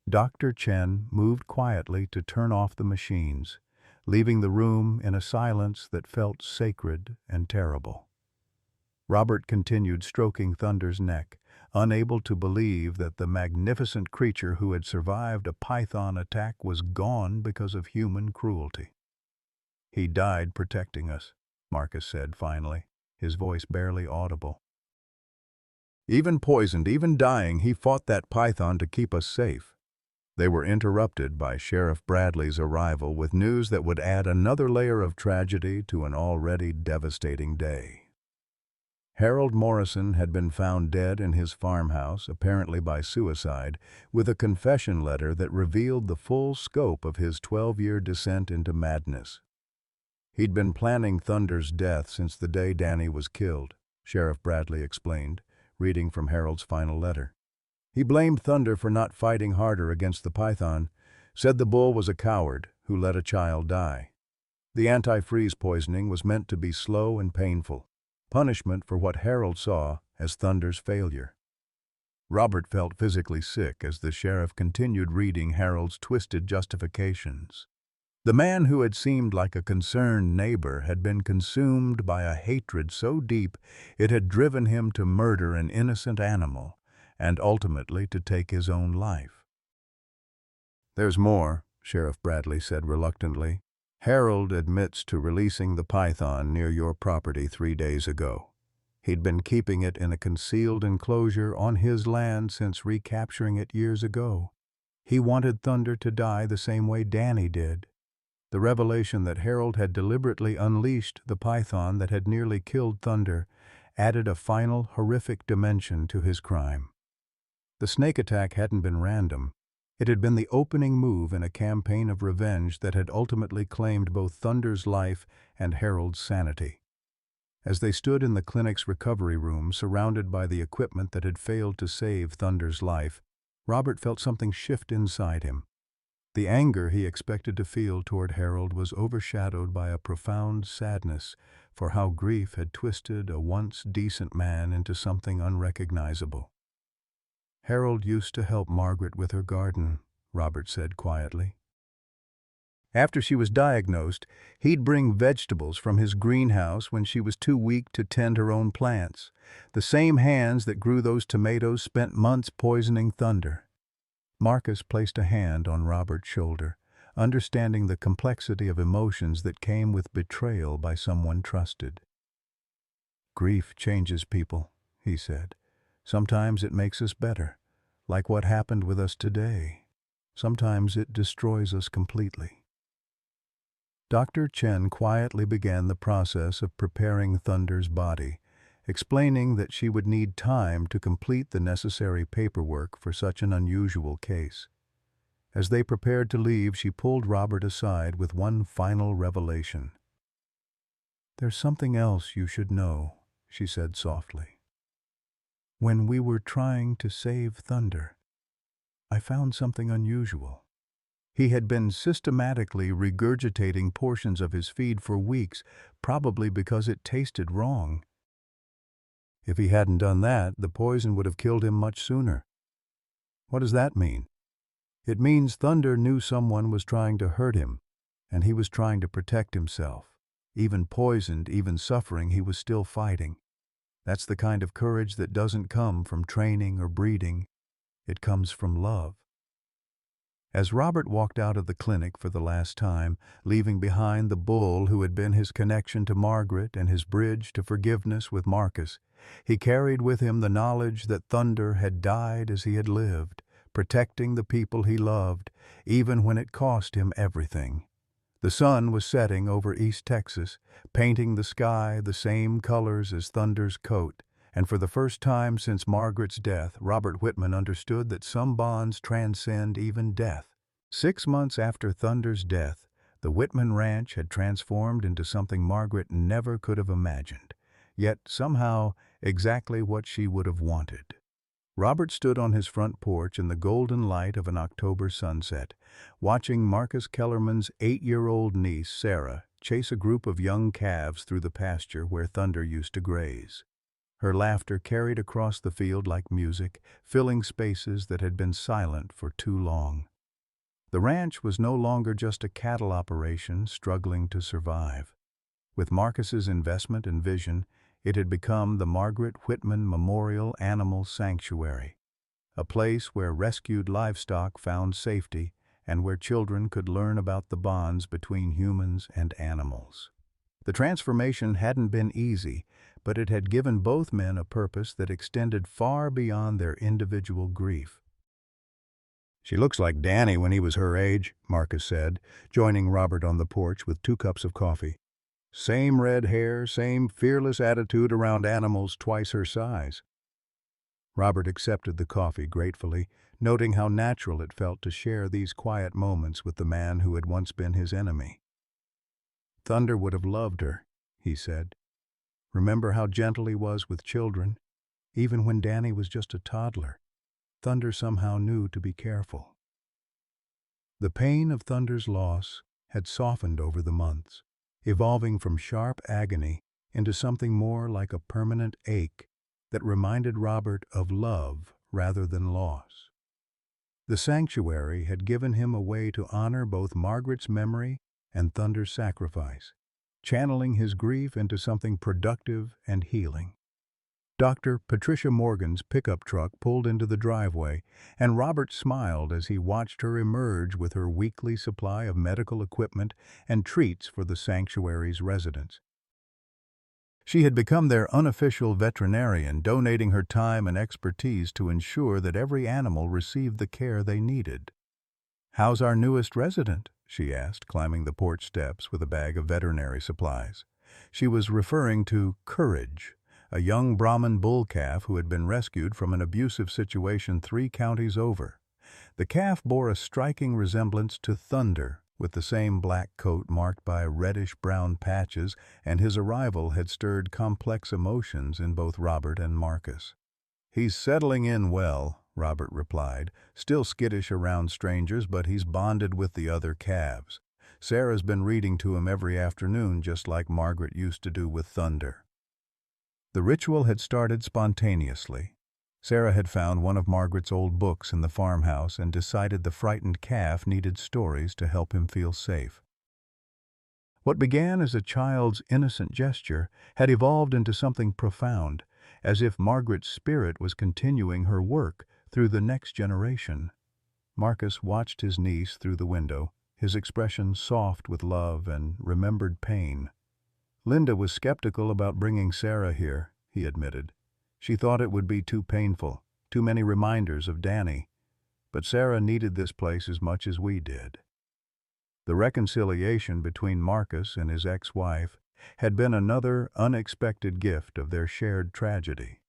Dr. Chen moved quietly to turn off the machines, leaving the room in a silence that felt sacred and terrible. Robert continued stroking Thunder's neck, unable to believe that the magnificent creature who had survived a python attack was gone because of human cruelty. "He died protecting us," Marcus said finally, his voice barely audible. "Even poisoned, even dying, he fought that python to keep us safe." They were interrupted by Sheriff Bradley's arrival with news that would add another layer of tragedy to an already devastating day. Harold Morrison had been found dead in his farmhouse, apparently by suicide, with a confession letter that revealed the full scope of his 12-year descent into madness. "He'd been planning Thunder's death since the day Danny was killed," Sheriff Bradley explained, reading from Harold's final letter. "He blamed Thunder for not fighting harder against the python, said the bull was a coward who let a child die. The antifreeze poisoning was meant to be slow and painful, punishment for what Harold saw as Thunder's failure." Robert felt physically sick as the sheriff continued reading Harold's twisted justifications. The man who had seemed like a concerned neighbor had been consumed by a hatred so deep it had driven him to murder an innocent animal, and ultimately to take his own life. "There's more," Sheriff Bradley said reluctantly. "Harold admits to releasing the python near your property 3 days ago. He'd been keeping it in a concealed enclosure on his land since recapturing it years ago. He wanted Thunder to die the same way Danny did." The revelation that Harold had deliberately unleashed the python that had nearly killed Thunder added a final horrific dimension to his crime. The snake attack hadn't been random. It had been the opening move in a campaign of revenge that had ultimately claimed both Thunder's life and Harold's sanity. As they stood in the clinic's recovery room, surrounded by the equipment that had failed to save Thunder's life, Robert felt something shift inside him. The anger he expected to feel toward Harold was overshadowed by a profound sadness for how grief had twisted a once decent man into something unrecognizable. "Harold used to help Margaret with her garden," Robert said quietly. "After she was diagnosed, he'd bring vegetables from his greenhouse when she was too weak to tend her own plants. The same hands that grew those tomatoes spent months poisoning Thunder." Marcus placed a hand on Robert's shoulder, understanding the complexity of emotions that came with betrayal by someone trusted. "Grief changes people," he said. "Sometimes it makes us better, like what happened with us today. Sometimes it destroys us completely." Dr. Chen quietly began the process of preparing Thunder's body, explaining that she would need time to complete the necessary paperwork for such an unusual case. As they prepared to leave, she pulled Robert aside with one final revelation. "There's something else you should know," she said softly. "When we were trying to save Thunder, I found something unusual. He had been systematically regurgitating portions of his feed for weeks, probably because it tasted wrong. If he hadn't done that, the poison would have killed him much sooner." "What does that mean?" "It means Thunder knew someone was trying to hurt him, and he was trying to protect himself. Even poisoned, even suffering, he was still fighting. That's the kind of courage that doesn't come from training or breeding. It comes from love." As Robert walked out of the clinic for the last time, leaving behind the bull who had been his connection to Margaret and his bridge to forgiveness with Marcus, He carried with him the knowledge that Thunder had died as he had lived, protecting the people he loved, even when it cost him everything. The sun was setting over East Texas, painting the sky the same colors as Thunder's coat, and for the first time since Margaret's death, Robert Whitman understood that some bonds transcend even death. 6 months after Thunder's death, the Whitman Ranch had transformed into something Margaret never could have imagined, yet somehow exactly what she would have wanted. Robert stood on his front porch in the golden light of an October sunset, watching Marcus Kellerman's 8-year-old niece, Sarah, chase a group of young calves through the pasture where Thunder used to graze. Her laughter carried across the field like music, filling spaces that had been silent for too long. The ranch was no longer just a cattle operation struggling to survive. With Marcus's investment and vision, it had become the Margaret Whitman Memorial Animal Sanctuary, a place where rescued livestock found safety and where children could learn about the bonds between humans and animals. The transformation hadn't been easy, but it had given both men a purpose that extended far beyond their individual grief. "She looks like Danny when he was her age," Marcus said, joining Robert on the porch with 2 cups of coffee. "Same red hair, same fearless attitude around animals twice her size." Robert accepted the coffee gratefully, noting how natural it felt to share these quiet moments with the man who had once been his enemy. "Thunder would have loved her," he said. "Remember how gentle he was with children? Even when Danny was just a toddler, Thunder somehow knew to be careful." The pain of Thunder's loss had softened over the months, evolving from sharp agony into something more like a permanent ache that reminded Robert of love rather than loss. The sanctuary had given him a way to honor both Margaret's memory and Thunder's sacrifice, channeling his grief into something productive and healing. Dr. Patricia Morgan's pickup truck pulled into the driveway, and Robert smiled as he watched her emerge with her weekly supply of medical equipment and treats for the sanctuary's residents. She had become their unofficial veterinarian, donating her time and expertise to ensure that every animal received the care they needed. "How's our newest resident?" she asked, climbing the porch steps with a bag of veterinary supplies. She was referring to Courage, a young Brahman bull calf who had been rescued from an abusive situation 3 counties over. The calf bore a striking resemblance to Thunder, with the same black coat marked by reddish-brown patches, and his arrival had stirred complex emotions in both Robert and Marcus. "He's settling in well," Robert replied, "still skittish around strangers, but he's bonded with the other calves. Sarah's been reading to him every afternoon, just like Margaret used to do with Thunder." The ritual had started spontaneously. Sarah had found one of Margaret's old books in the farmhouse and decided the frightened calf needed stories to help him feel safe. What began as a child's innocent gesture had evolved into something profound, as if Margaret's spirit was continuing her work through the next generation. Marcus watched his niece through the window, his expression soft with love and remembered pain. "Linda was skeptical about bringing Sarah here," he admitted. "She thought it would be too painful, too many reminders of Danny. But Sarah needed this place as much as we did." The reconciliation between Marcus and his ex-wife had been another unexpected gift of their shared tragedy.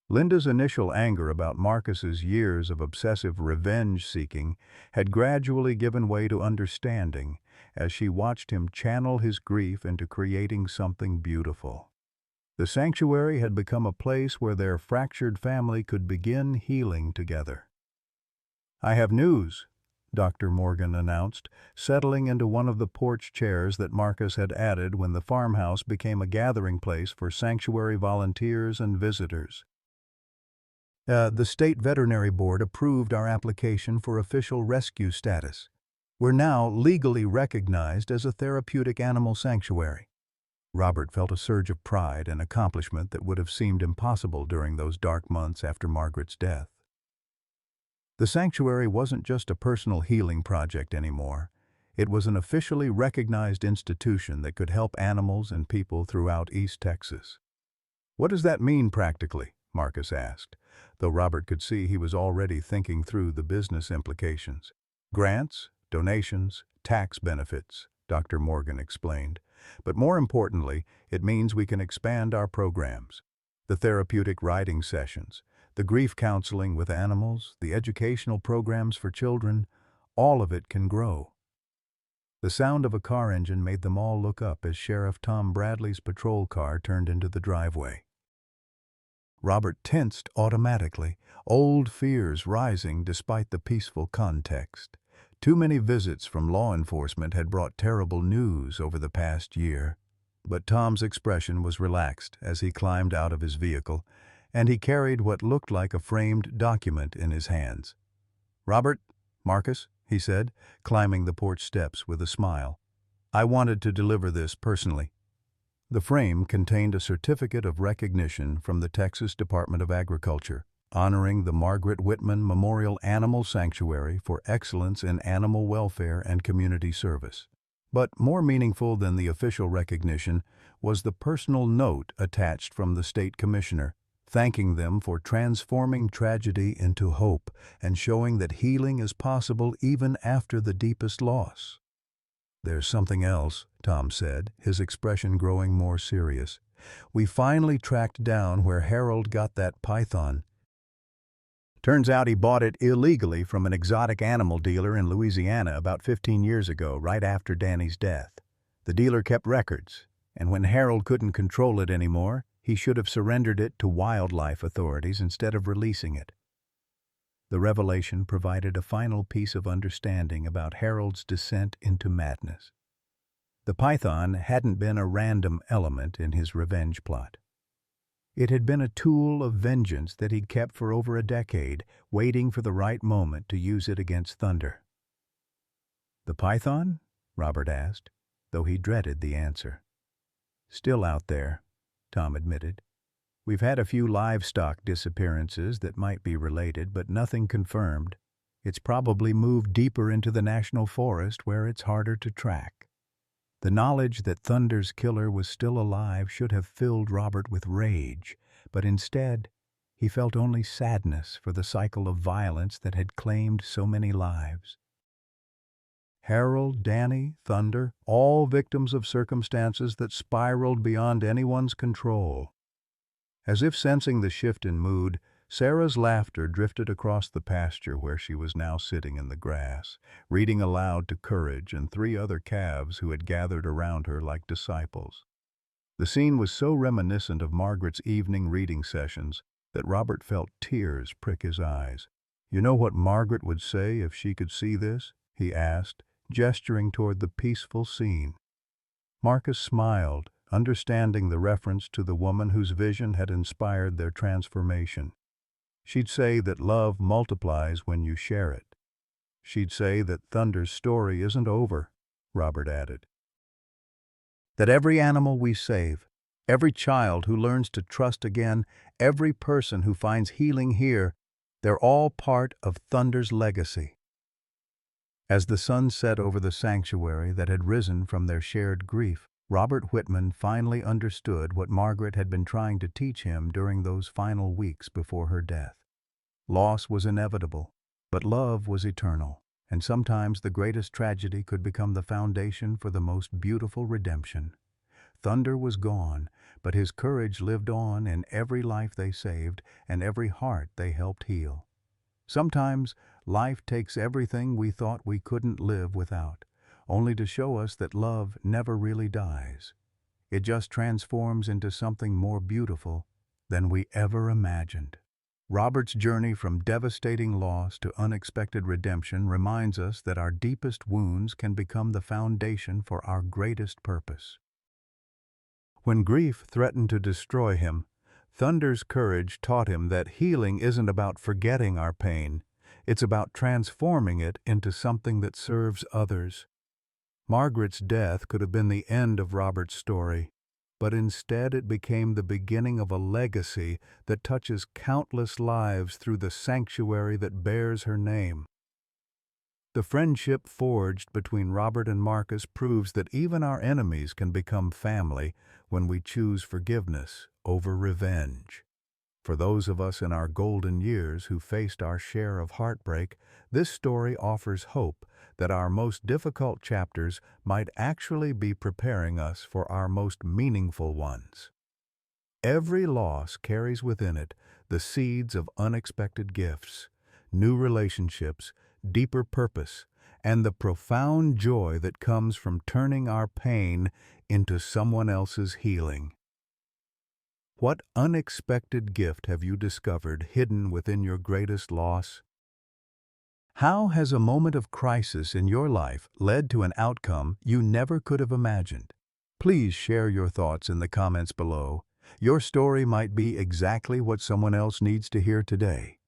Linda's initial anger about Marcus's years of obsessive revenge-seeking had gradually given way to understanding as she watched him channel his grief into creating something beautiful. The sanctuary had become a place where their fractured family could begin healing together. "I have news," Dr. Morgan announced, settling into one of the porch chairs that Marcus had added when the farmhouse became a gathering place for sanctuary volunteers and visitors. The State Veterinary Board approved our application for official rescue status. We're now legally recognized as a therapeutic animal sanctuary." Robert felt a surge of pride and accomplishment that would have seemed impossible during those dark months after Margaret's death. The sanctuary wasn't just a personal healing project anymore. It was an officially recognized institution that could help animals and people throughout East Texas. "What does that mean practically?" Marcus asked, though Robert could see he was already thinking through the business implications. "Grants, donations, tax benefits," Dr. Morgan explained. "But more importantly, it means we can expand our programs. The therapeutic riding sessions, the grief counseling with animals, the educational programs for children, all of it can grow." The sound of a car engine made them all look up as Sheriff Tom Bradley's patrol car turned into the driveway. Robert tensed automatically, old fears rising despite the peaceful context. Too many visits from law enforcement had brought terrible news over the past year. But Tom's expression was relaxed as he climbed out of his vehicle, and he carried what looked like a framed document in his hands. "Robert, Marcus," he said, climbing the porch steps with a smile. "I wanted to deliver this personally." The frame contained a certificate of recognition from the Texas Department of Agriculture, honoring the Margaret Whitman Memorial Animal Sanctuary for excellence in animal welfare and community service. But more meaningful than the official recognition was the personal note attached from the state commissioner, thanking them for transforming tragedy into hope and showing that healing is possible even after the deepest loss. "There's something else," Tom said, his expression growing more serious. "We finally tracked down where Harold got that python. Turns out he bought it illegally from an exotic animal dealer in Louisiana about 15 years ago, right after Danny's death. The dealer kept records, and when Harold couldn't control it anymore, he should have surrendered it to wildlife authorities instead of releasing it." The revelation provided a final piece of understanding about Harold's descent into madness. The python hadn't been a random element in his revenge plot. It had been a tool of vengeance that he'd kept for over a decade, waiting for the right moment to use it against Thunder. "The python?" Robert asked, though he dreaded the answer. "Still out there," Tom admitted. "We've had a few livestock disappearances that might be related, but nothing confirmed. It's probably moved deeper into the national forest where it's harder to track." The knowledge that Thunder's killer was still alive should have filled Robert with rage, but instead, he felt only sadness for the cycle of violence that had claimed so many lives. Harold, Danny, Thunder, all victims of circumstances that spiraled beyond anyone's control. As if sensing the shift in mood, Sarah's laughter drifted across the pasture where she was now sitting in the grass, reading aloud to Courage and 3 other calves who had gathered around her like disciples. The scene was so reminiscent of Margaret's evening reading sessions that Robert felt tears prick his eyes. "You know what Margaret would say if she could see this?" he asked, gesturing toward the peaceful scene. Marcus smiled, understanding the reference to the woman whose vision had inspired their transformation. "She'd say that love multiplies when you share it." "She'd say that Thunder's story isn't over," Robert added. "That every animal we save, every child who learns to trust again, every person who finds healing here, they're all part of Thunder's legacy." As the sun set over the sanctuary that had risen from their shared grief, Robert Whitman finally understood what Margaret had been trying to teach him during those final weeks before her death. Loss was inevitable, but love was eternal, and sometimes the greatest tragedy could become the foundation for the most beautiful redemption. Thunder was gone, but his courage lived on in every life they saved and every heart they helped heal. Sometimes life takes everything we thought we couldn't live without, only to show us that love never really dies. It just transforms into something more beautiful than we ever imagined. Robert's journey from devastating loss to unexpected redemption reminds us that our deepest wounds can become the foundation for our greatest purpose. When grief threatened to destroy him, Thunder's courage taught him that healing isn't about forgetting our pain, it's about transforming it into something that serves others. Margaret's death could have been the end of Robert's story, but instead it became the beginning of a legacy that touches countless lives through the sanctuary that bears her name. The friendship forged between Robert and Marcus proves that even our enemies can become family when we choose forgiveness over revenge. For those of us in our golden years who faced our share of heartbreak, this story offers hope that our most difficult chapters might actually be preparing us for our most meaningful ones. Every loss carries within it the seeds of unexpected gifts, new relationships, deeper purpose, and the profound joy that comes from turning our pain into someone else's healing. What unexpected gift have you discovered hidden within your greatest loss? How has a moment of crisis in your life led to an outcome you never could have imagined? Please share your thoughts in the comments below. Your story might be exactly what someone else needs to hear today.